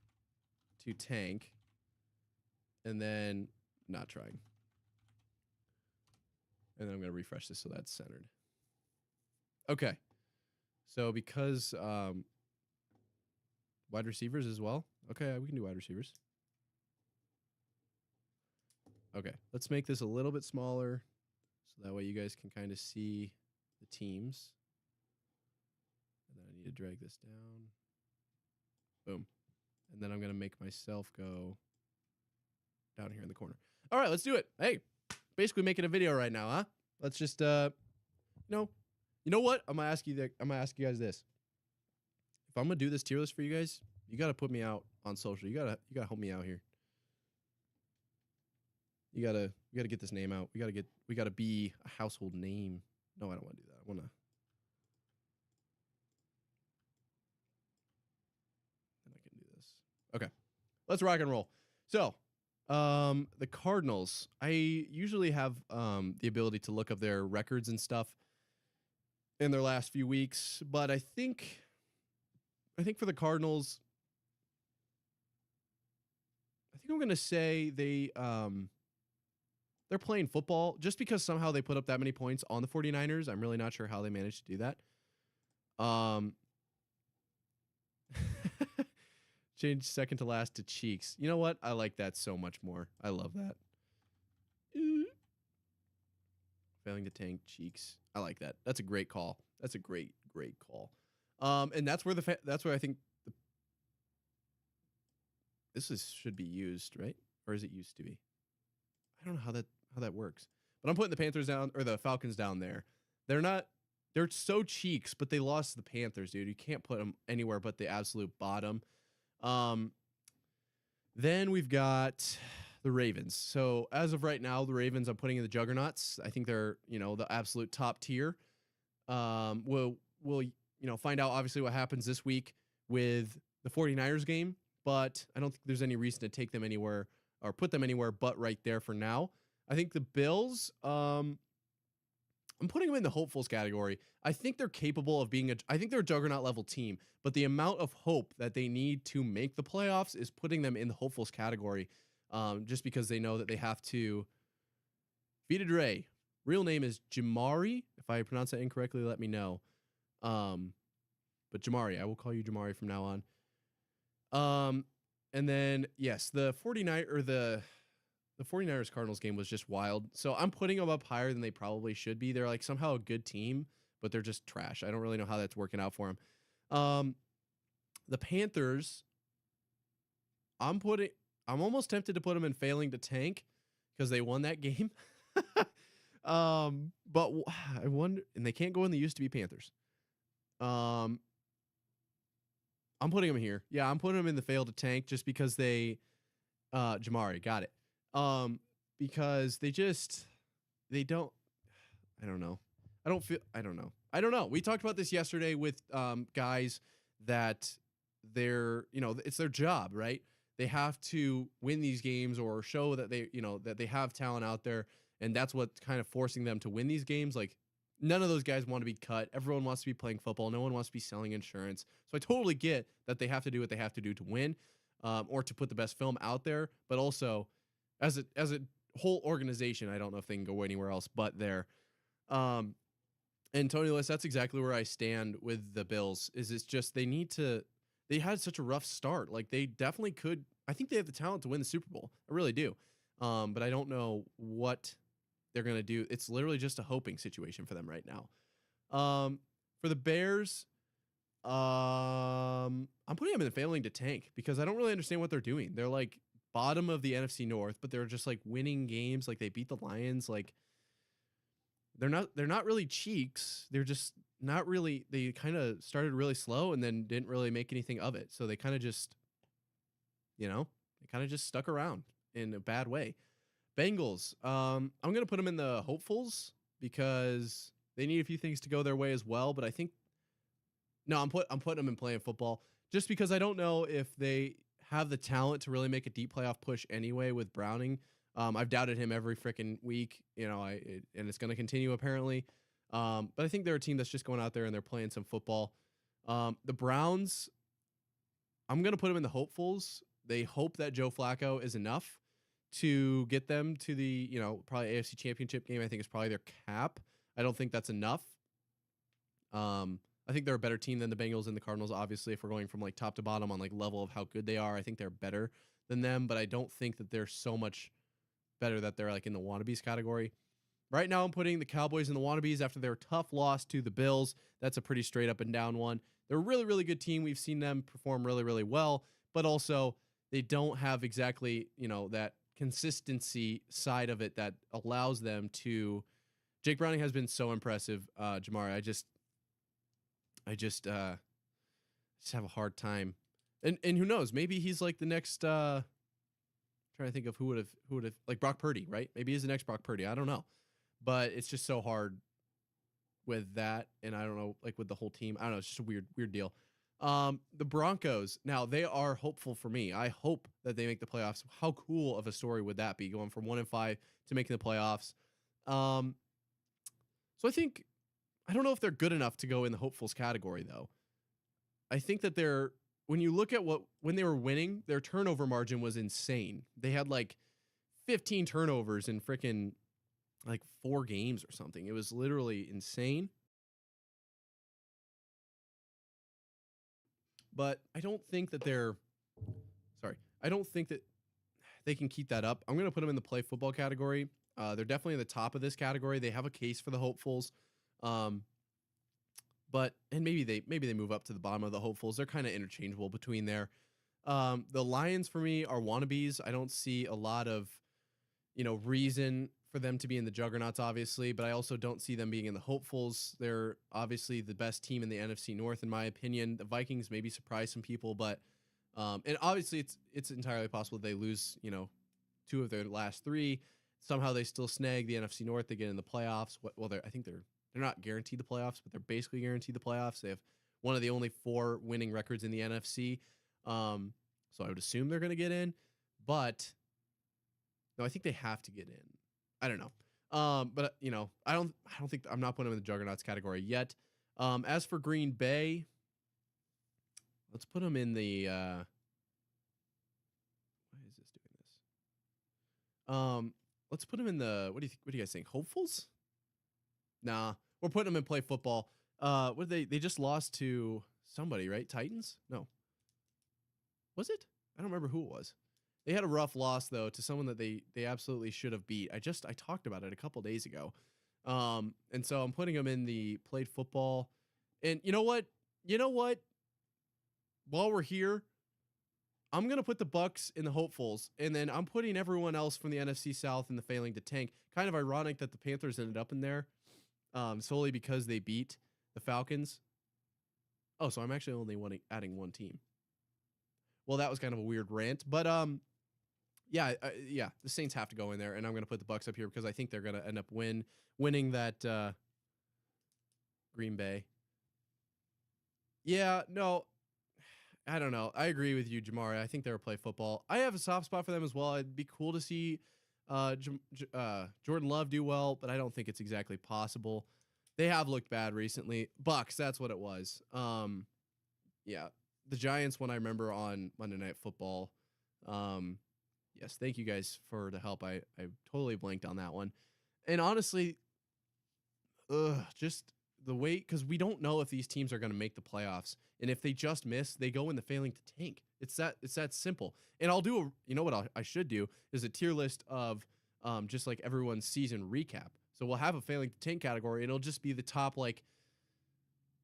to tank. And then not trying. And then I'm going to refresh this so that's centered. Okay. So because wide receivers as well. Okay, we can do wide receivers. Okay, let's make this a little bit smaller so that way you guys can kind of see the teams. And then I need to drag this down. Boom. And then I'm going to make myself go down here in the corner. All right, let's do it. Hey, basically making a video right now, huh? Let's just you know what? I'm gonna ask you guys this. If I'm gonna do this tier list for you guys, you gotta put me out on social. You gotta help me out here. You gotta get this name out. We gotta be a household name. No, I don't want to do that. I wanna. And I can do this. Okay, let's rock and roll. So, the Cardinals. I usually have the ability to look up their records and stuff in their last few weeks, but I think for the Cardinals, I think I'm gonna say they're playing football just because somehow they put up that many points on the 49ers. I'm really not sure how they managed to do that. Change second to last to cheeks. You know what? I like that so much more. I love that. Failing to tank cheeks. I like that. That's a great call. That's a great call. And that's where I think should be used, right? Or is it used to be? I don't know how that works. But I'm putting the Panthers down or the Falcons down there. They're so cheeks, but they lost to the Panthers, dude. You can't put them anywhere but the absolute bottom. Then we've got the Ravens. So as of right now, the Ravens I'm putting in the juggernauts. I think they're, the absolute top tier. We'll find out obviously what happens this week with the 49ers game, but I don't think there's any reason to take them anywhere or put them anywhere but right there for now. I think the Bills, I'm putting them in the hopefuls category. I think they're capable of being I think they're a juggernaut level team, but the amount of hope that they need to make the playoffs is putting them in the hopefuls category. Just because they know that they have to. Vita Dre, real name is Jamari. If I pronounce that incorrectly, let me know. But Jamari, I will call you Jamari from now on. And then yes, the 49ers Cardinals game was just wild. So I'm putting them up higher than they probably should be. They're like somehow a good team, but they're just trash. I don't really know how that's working out for them. The Panthers, I'm almost tempted to put them in failing to tank because they won that game. But I wonder, and they can't go in the used to be Panthers. I'm putting them here. Yeah, I'm putting them in the fail to tank just because they, Jamari, got it. Because they don't, I don't know. I don't know. We talked about this yesterday with, guys that it's their job, right? They have to win these games or show that that they have talent out there. And that's what's kind of forcing them to win these games. Like none of those guys want to be cut. Everyone wants to be playing football. No one wants to be selling insurance. So I totally get that they have to do what they have to do to win, or to put the best film out there. But also as a whole organization, I don't know if they can go anywhere else but there. And Tony List, that's exactly where I stand with the Bills. It's just they had such a rough start. Like they definitely could. I think they have the talent to win the Super Bowl. I really do. But I don't know what they're going to do. It's literally just a hoping situation for them right now. For the Bears, I'm putting them in the failing to tank because I don't really understand what they're doing. They're like bottom of the NFC North, but they're just like winning games. Like they beat the Lions. Like they're not really cheeks. They're just not really. They kind of started really slow and then didn't really make anything of it. So they kind of just, they kind of just stuck around in a bad way. Bengals. I'm gonna put them in the hopefuls because they need a few things to go their way as well. But I think no, I'm putting them in playing football just because I don't know if they have the talent to really make a deep playoff push anyway with Browning. I've doubted him every freaking week, and it's going to continue apparently. But I think they're a team that's just going out there and they're playing some football. The Browns, I'm going to put them in the hopefuls. They hope that Joe Flacco is enough to get them to the, probably AFC Championship game. I think it's probably their cap. I don't think that's enough. I think they're a better team than the Bengals and the Cardinals, obviously, if we're going from like top to bottom on like level of how good they are. I think they're better than them, but I don't think that they're so much better that they're like in the wannabes category. Right now, I'm putting the Cowboys in the wannabes after their tough loss to the Bills. That's a pretty straight up and down one. They're a really, really good team. We've seen them perform really, really well, but also they don't have exactly, that consistency side of it that allows them to. Jake Browning has been so impressive, Jamari. I just have a hard time, and who knows? Maybe he's like the next. Trying to think of who would have like Brock Purdy, right? Maybe he's the next Brock Purdy. I don't know, but it's just so hard with that, and I don't know, like with the whole team. I don't know. It's just a weird deal. The Broncos. Now they are hopeful for me. I hope that they make the playoffs. How cool of a story would that be? Going from 1-5 to making the playoffs. So I don't know if they're good enough to go in the hopefuls category, though. I think that when you look at when they were winning, their turnover margin was insane. They had like 15 turnovers in freaking like 4 games or something. It was literally insane. But I don't think that I don't think that they can keep that up. I'm going to put them in the play football category. They're definitely at the top of this category. They have a case for the hopefuls. But maybe they move up to the bottom of the hopefuls. They're kind of interchangeable between there. The Lions for me are wannabes. I don't see a lot of, reason for them to be in the juggernauts, obviously, but I also don't see them being in the hopefuls. They're obviously the best team in the NFC North, in my opinion. The Vikings maybe surprise some people, but and obviously it's entirely possible they lose, 2 of their last 3. Somehow they still snag the NFC North. They get in the playoffs. Well, I think they're not guaranteed the playoffs, but they're basically guaranteed the playoffs. They have one of the only 4 winning records in the NFC. So I would assume they're going to get in, but no, I think they have to get in. I don't know. But I don't think I'm not putting them in the juggernauts category yet. As for Green Bay, let's put them in the, why is this doing this? Let's put them in the, what do you guys think? Hopefuls? Nah, we're putting them in play football. What they just lost to somebody, right? Titans? No. Was it? I don't remember who it was. They had a rough loss though to someone that they absolutely should have beat. I talked about it a couple days ago. And so I'm putting them in the played football. And you know what? While we're here, I'm going to put the Bucks in the hopefuls, and then I'm putting everyone else from the NFC South in the failing to tank. Kind of ironic that the Panthers ended up in there solely because they beat the Falcons. Oh, so I'm actually only adding 1 team. Well, that was kind of a weird rant, but yeah, the Saints have to go in there, and I'm going to put the Bucks up here because I think they're going to end up winning that Green Bay. Yeah, no, I don't know. I agree with you, Jamari. I think they'll play football. I have a soft spot for them as well. It'd be cool to see Jordan Love do well, but I don't think it's exactly possible. They have looked bad recently. Bucks, that's what it was. Yeah, the Giants one I remember on Monday Night Football. Yes, thank you guys for the help. I totally blanked on that one. And honestly, just the way, because we don't know if these teams are going to make the playoffs. And if they just miss, they go in the failing to tank. It's that simple. And I'll do I should do is a tier list of just like everyone's season recap. So we'll have a failing to tank category, and it'll just be the top it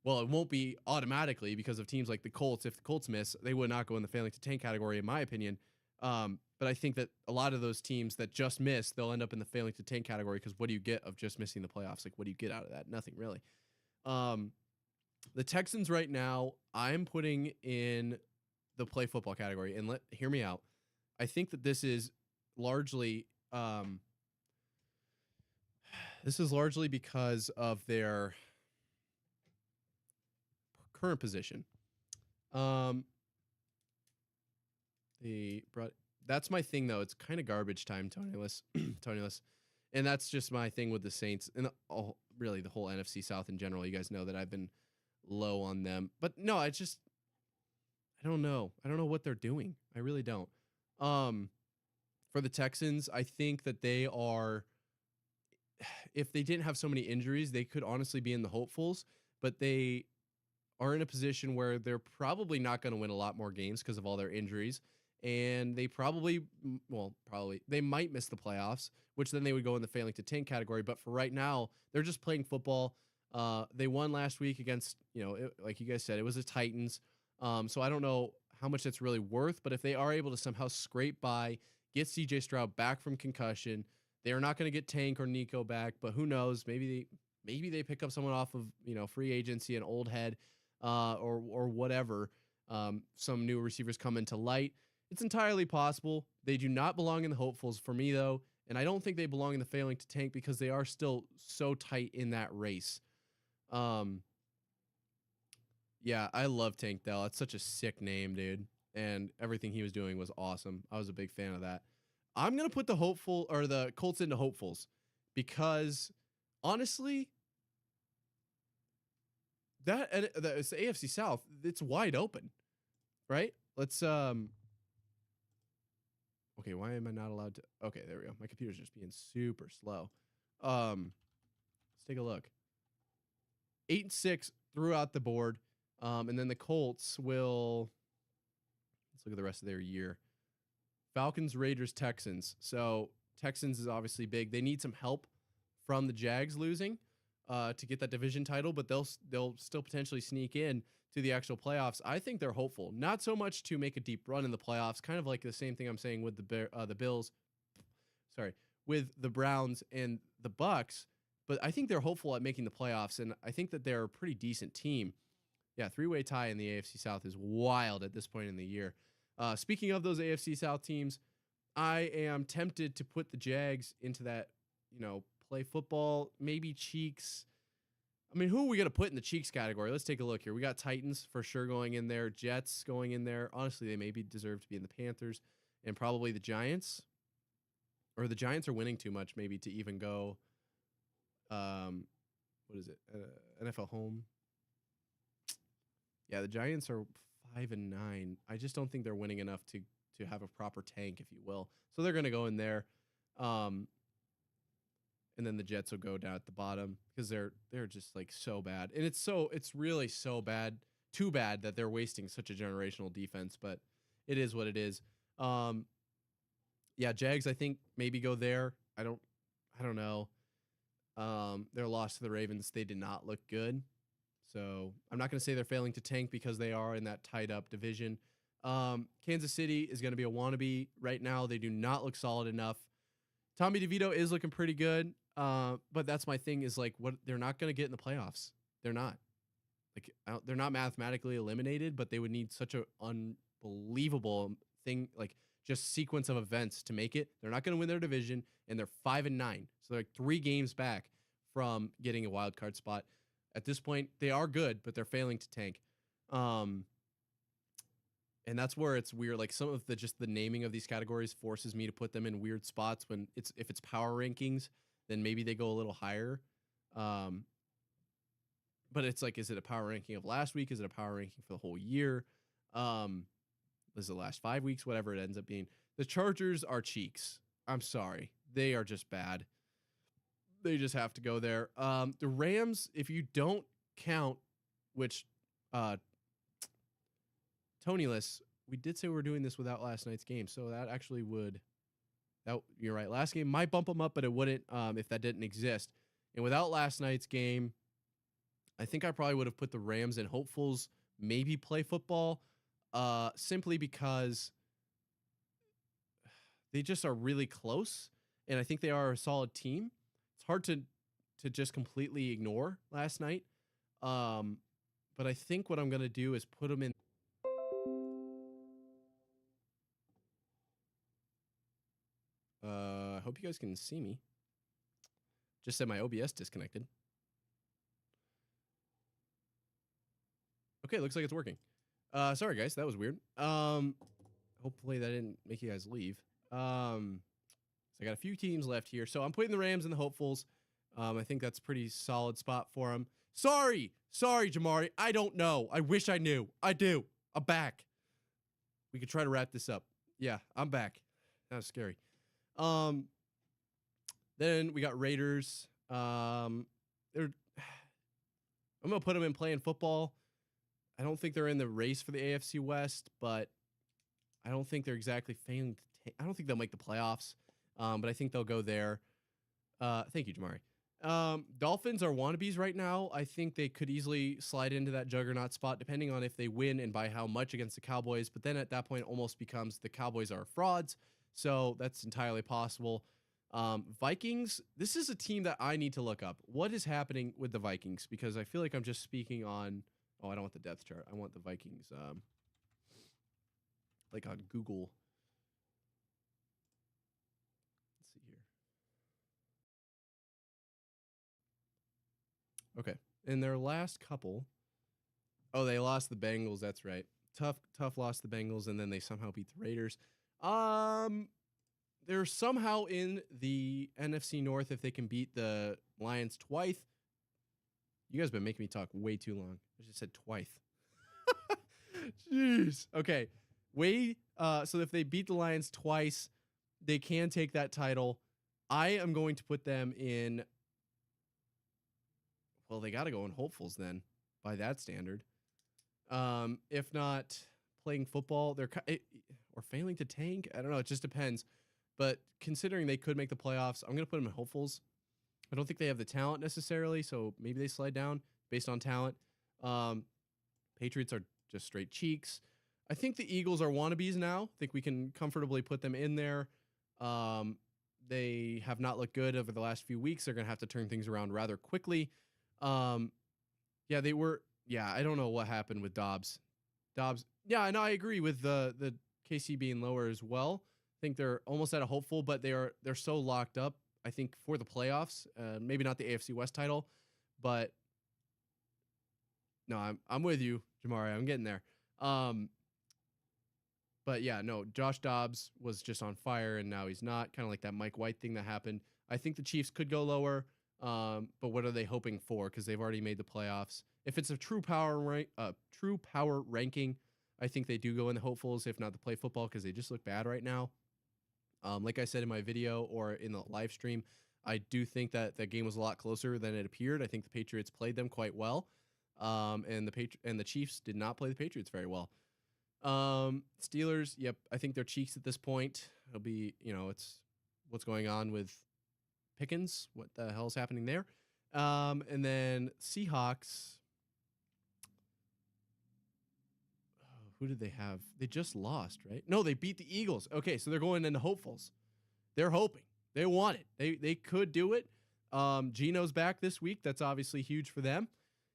won't be automatically because of teams like the Colts. If the Colts miss, they would not go in the failing to tank category, in my opinion. But I think that a lot of those teams that just miss, they'll end up in the failing to tank category because what do you get of just missing the playoffs? Like, what do you get out of that? Nothing really. The Texans right now, I'm putting in the play football category. And hear me out. I think that this is largely This is largely because of their current position. They brought That's my thing though. It's kind of garbage time, Tonyless, Tonyless, and that's just my thing with the Saints and really the whole NFC South in general. You guys know that I've been low on them, but no, I don't know. I don't know what they're doing. I really don't. For the Texans, I think that they are. If they didn't have so many injuries, they could honestly be in the hopefuls, but they are in a position where they're probably not going to win a lot more games because of all their injuries. And they they might miss the playoffs, which then they would go in the failing to tank category. But for right now, they're just playing football. They won last week against, like you guys said, it was the Titans. So I don't know how much that's really worth, but if they are able to somehow scrape by, get CJ Stroud back from concussion, they are not going to get Tank or Nico back, but who knows? Maybe they pick up someone off of free agency, an old head, or whatever. Some new receivers come into light. It's entirely possible. They do not belong in the hopefuls for me though, and I don't think they belong in the failing to tank because they are still so tight in that race. Yeah, I love Tank Dell. That's such a sick name, dude. And everything he was doing was awesome. I was a big fan of that. I'm gonna put the Colts into hopefuls because honestly, it's the AFC South. It's wide open, right? Let's Okay, why am I not allowed to? Okay, there we go. My computer's just being super slow. Let's take a look. 8-6 throughout the board. And then the Colts will. Let's look at the rest of their year. Falcons, Raiders, Texans. So Texans is obviously big. They need some help from the Jags losing to get that division title, but they'll still potentially sneak in to the actual playoffs. I think they're hopeful. Not so much to make a deep run in the playoffs, kind of like the same thing I'm saying with the Bills. Sorry, with the Browns and the Bucks, but I think they're hopeful at making the playoffs, and I think that they're a pretty decent team. Yeah, three-way tie in the AFC South is wild at this point in the year. Speaking of those AFC South teams, I am tempted to put the Jags into that, play football, maybe Cheeks. I mean, who are we going to put in the Cheeks category? Let's take a look here. We got Titans for sure going in there, Jets going in there. Honestly, they maybe deserve to be in the Panthers, and probably the Giants. Or the Giants are winning too much maybe to even go, what is it, NFL home? Yeah, the Giants are 5-9. I just don't think they're winning enough to have a proper tank, if you will. So they're going to go in there. And then the Jets will go down at the bottom because they're just like so bad. And it's really so bad, too bad that they're wasting such a generational defense, but it is what it is. Yeah, Jags I think maybe go there. I don't know. Their loss to the Ravens, they did not look good. So I'm not going to say they're failing to tank because they are in that tied up division. Kansas City is going to be a wannabe right now. They do not look solid enough. Tommy DeVito is looking pretty good. But that's my thing is like what they're not going to get in the playoffs. They're not they're not mathematically eliminated, but they would need such an unbelievable thing, like just sequence of events to make it. They're not going to win their division, and they're 5-9. So they're like 3 games back from getting a wild card spot. At this point, they are good, but they're failing to tank. And that's where it's weird. Like some of the naming of these categories forces me to put them in weird spots when if it's power rankings, then maybe they go a little higher. But it's like, is it a power ranking of last week? Is it a power ranking for the whole year? Is it the last 5 weeks? Whatever it ends up being. The Chargers are cheeks. I'm sorry. They are just bad. They just have to go there. The Rams, if you don't count, which Tonyless, we did say we were doing this without last night's game, so that actually would. You're right. Last game might bump them up, but it wouldn't if that didn't exist. And without last night's game, I think I probably would have put the Rams in hopefuls, maybe play football, simply because they just are really close, and I think they are a solid team. It's hard to just completely ignore last night. But I think what I'm going to do is put them in. I hope hope you guys can see me. Just said my OBS disconnected. Okay, looks like it's working. Sorry guys, that was weird. Hopefully that didn't make you guys leave. So I got a few teams left here. So I'm putting the Rams and the hopefuls. I think that's a pretty solid spot for them. Sorry, Jamari. I don't know. I wish I knew. I do. I'm back. We could try to wrap this up. Yeah, I'm back. That was scary. Then we got Raiders. I'm gonna put them in playing football. I don't think they're in the race for the AFC West, but I don't think they're exactly failing to I don't think they'll make the playoffs. But I think they'll go there. Thank you, Jamari. Dolphins are wannabes right now. I think they could easily slide into that juggernaut spot, depending on if they win and by how much against the Cowboys. But then at that point, it almost becomes the Cowboys are frauds. So that's entirely possible. Vikings, this is a team that I need to look up. What is happening with the Vikings? Because I feel like I'm just speaking on... Oh, I don't want the depth chart. I want the Vikings, like on Google. Let's see here. Okay. In their last couple... Oh, they lost the Bengals. That's right. Tough loss to the Bengals, and then they somehow beat the Raiders. They're somehow in the NFC North if they can beat the Lions twice. You guys have been making me talk way too long. I just said twice. Jeez. Okay. So if they beat the Lions twice, they can take that title. I am going to put them in... Well, they got to go in hopefuls then, by that standard. If not playing football, or failing to tank. I don't know. It just depends. But considering they could make the playoffs, I'm going to put them in hopefuls. I don't think they have the talent necessarily, so maybe they slide down based on talent. Patriots are just straight cheeks. I think the Eagles are wannabes now. I think we can comfortably put them in there. They have not looked good over the last few weeks. They're going to have to turn things around rather quickly. Yeah, they were... Yeah, I don't know what happened with Dobbs. Yeah, and I agree with the KC being lower as well. I think they're almost at a hopeful, but they're so locked up, I think, for the playoffs. Maybe not the AFC West title, but no, I'm with you, Jamari. I'm getting there. But yeah, no, Josh Dobbs was just on fire, and now he's not. Kind of like that Mike White thing that happened. I think the Chiefs could go lower, but what are they hoping for? Because they've already made the playoffs. If it's a true power ranking, I think they do go in the hopefuls, if not the play football, because they just look bad right now. Like I said in my video or in the live stream, I do think that that game was a lot closer than it appeared. I think the Patriots played them quite well, and the Chiefs did not play the Patriots very well. Steelers, yep, I think they're cheeks at this point. It'll be, it's what's going on with Pickens. What the hell is happening there? And then Seahawks. Who did they have? They just lost, right? No, they beat the Eagles. Okay, so they're going into hopefuls. They're hoping. They want it. They could do it. Geno's back this week. That's obviously huge for them.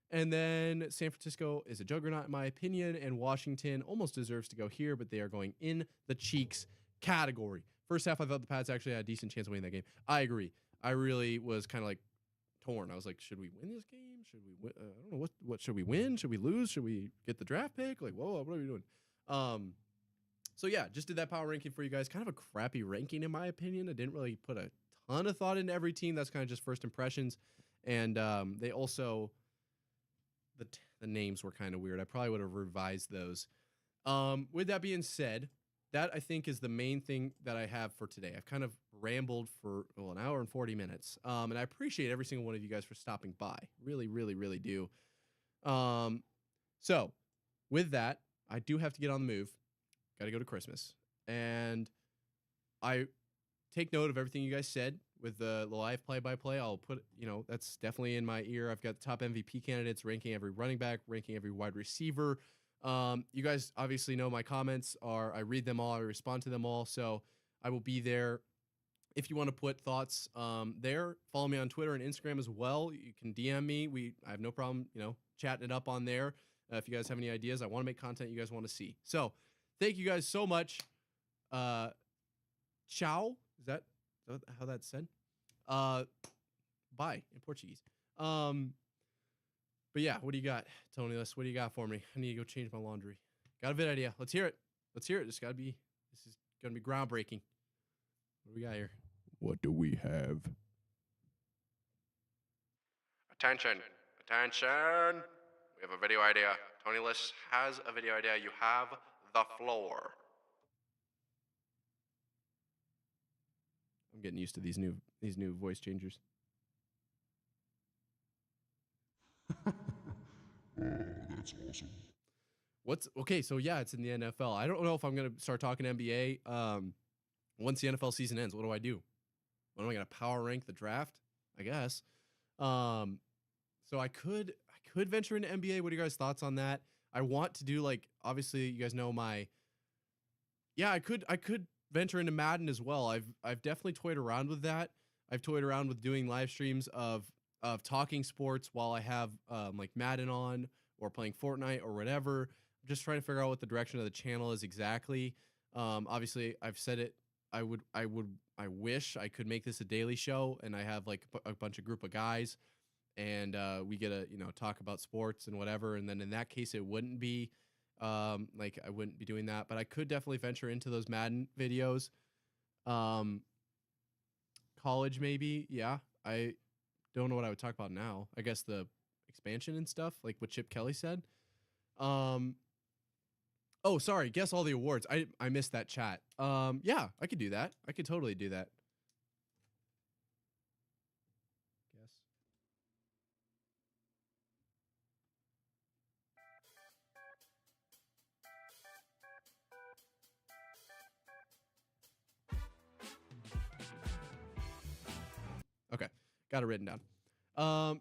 And then San Francisco is a juggernaut, in my opinion, and Washington almost deserves to go here, but they are going in the cheeks category. First half, I thought the Pats actually had a decent chance of winning that game. I agree. I really was kind of like torn. I was like, should we win this game? Should we win? I don't know. What should we win? Should we lose? Should we get the draft pick? Like, whoa, what are we doing? So yeah, just did that power ranking for you guys. Kind of a crappy ranking, in my opinion. I didn't really put a ton of thought into every team. That's kind of just first impressions. And they also... The names were kind of weird. I probably would have revised those. With that being said, that I think is the main thing that I have for today. I've kind of rambled for an hour and 40 minutes. And I appreciate every single one of you guys for stopping by. Really, really, really do. So with that, I do have to get on the move. Got to go to Christmas. And I take note of everything you guys said. With the live play-by-play, I'll put, that's definitely in my ear. I've got the top MVP candidates, ranking every running back, ranking every wide receiver. You guys obviously know my comments are, I read them all, I respond to them all, so I will be there. If you want to put thoughts there, follow me on Twitter and Instagram as well. You can DM me. I have no problem, chatting it up on there. If you guys have any ideas, I want to make content you guys want to see. So thank you guys so much. Ciao. Is that How that's said? Bye in Portuguese. But yeah, what do you got, Tony? What do you got for me? I need to go change my laundry. Got a vid idea. Let's hear it. This is gonna be groundbreaking. What do we got here? What do we have? Attention. Attention. We have a video idea. Tony List has a video idea. You have the floor. I'm getting used to these new voice changers. Oh, that's awesome. Okay, so yeah, it's in the NFL. I don't know if I'm gonna start talking NBA. Once the NFL season ends, what do I do? What am I gonna power rank the draft? I guess. So I could venture into NBA. What are you guys' thoughts on that? I want to do, like, obviously you guys know I could venture into Madden as well. I've definitely toyed around with that. I've toyed around with doing live streams of talking sports while I have like Madden on or playing Fortnite or whatever. I'm just trying to figure out what the direction of the channel is exactly. Obviously I've said it. I wish I could make this a daily show and I have like a bunch of group of guys and we get to, talk about sports and whatever. And then in that case, it wouldn't be like I wouldn't be doing that, but I could definitely venture into those Madden videos. College maybe. Yeah. I don't know what I would talk about now. I guess the expansion and stuff, like what Chip Kelly said. Oh, sorry. Guess all the awards. I missed that chat. Yeah, I could do that. I could totally do that. Guess. Okay, got it written down.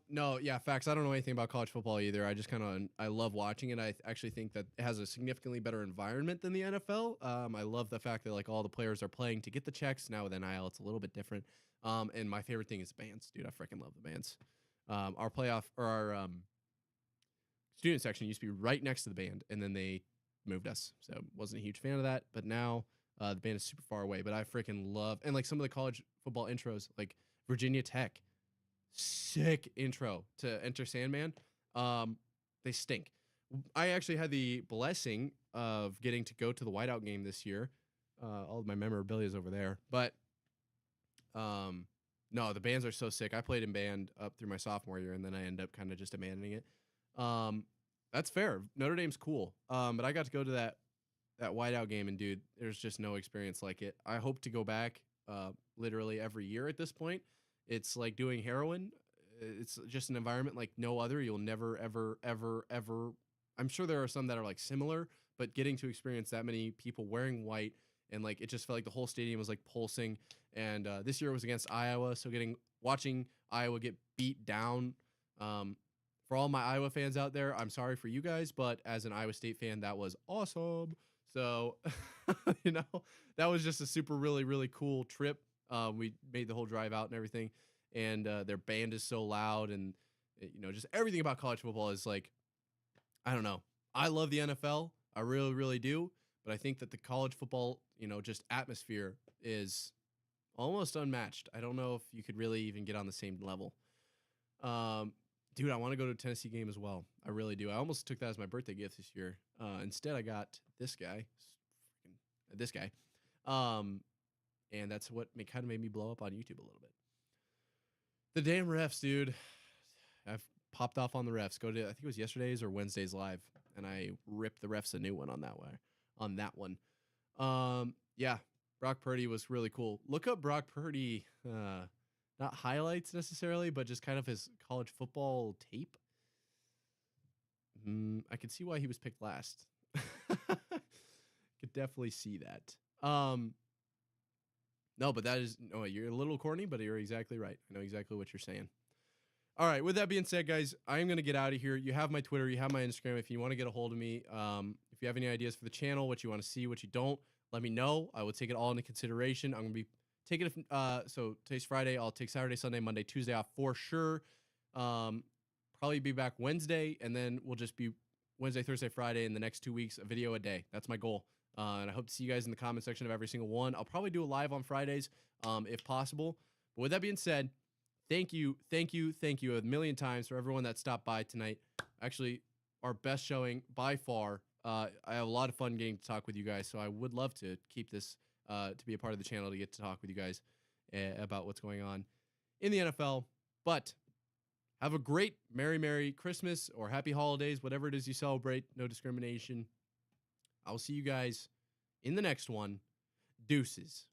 No, yeah, facts. I don't know anything about college football either. I just I love watching it. I actually think that it has a significantly better environment than the NFL. I love the fact that like all the players are playing to get the checks. Now with NIL, it's a little bit different. And my favorite thing is bands, dude. I freaking love the bands. Our student section used to be right next to the band, and then they moved us, so wasn't a huge fan of that. But now the band is super far away. But I freaking love, and like some of the college football intros, like Virginia Tech. Sick intro to Enter Sandman. They stink. I actually had the blessing of getting to go to the Whiteout game this year. All of my memorabilia is over there. But no, the bands are so sick. I played in band up through my sophomore year, and then I ended up kind of just abandoning it. That's fair. Notre Dame's cool. But I got to go to that Whiteout game, and dude, there's just no experience like it. I hope to go back literally every year at this point. It's like doing heroin. It's just an environment like no other. You'll never, ever, ever, ever. I'm sure there are some that are like similar, but getting to experience that many people wearing white and like it just felt like the whole stadium was like pulsing. And this year it was against Iowa, so watching Iowa get beat down. For all my Iowa fans out there, I'm sorry for you guys, but as an Iowa State fan, that was awesome. So, that was just a super, really, really cool trip. We made the whole drive out and everything, and their band is so loud, and just everything about college football is like, I don't know. I love the NFL, I really, really do, but I think that the college football, just atmosphere is almost unmatched. I don't know if you could really even get on the same level. Dude, I want to go to a Tennessee game as well. I really do. I almost took that as my birthday gift this year. Instead, I got this guy. And that's what kind of made me blow up on YouTube a little bit. The damn refs, dude. I've popped off on the refs. I think it was yesterday's or Wednesday's live, and I ripped the refs a new one on that one. Yeah, Brock Purdy was really cool. Look up Brock Purdy, not highlights necessarily, but just kind of his college football tape. I could see why he was picked last. Could definitely see that. No, but you're a little corny, but you're exactly right. I know exactly what you're saying. All right, with that being said, guys, I'm going to get out of here. You have my Twitter, you have my Instagram. If you want to get a hold of me, if you have any ideas for the channel, what you want to see, what you don't, let me know. I will take it all into consideration. I'm going to be taking it. So today's Friday. I'll take Saturday, Sunday, Monday, Tuesday off for sure. Probably be back Wednesday, and then we'll just be Wednesday, Thursday, Friday in the next 2 weeks, a video a day. That's my goal. And I hope to see you guys in the comment section of every single one. I'll probably do a live on Fridays if possible. But with that being said, thank you a million times for everyone that stopped by tonight. Actually, our best showing by far. I have a lot of fun getting to talk with you guys, so I would love to keep this to be a part of the channel to get to talk with you guys about what's going on in the NFL. But have a great Merry Christmas or Happy Holidays, whatever it is you celebrate. No discrimination. I'll see you guys in the next one. Deuces.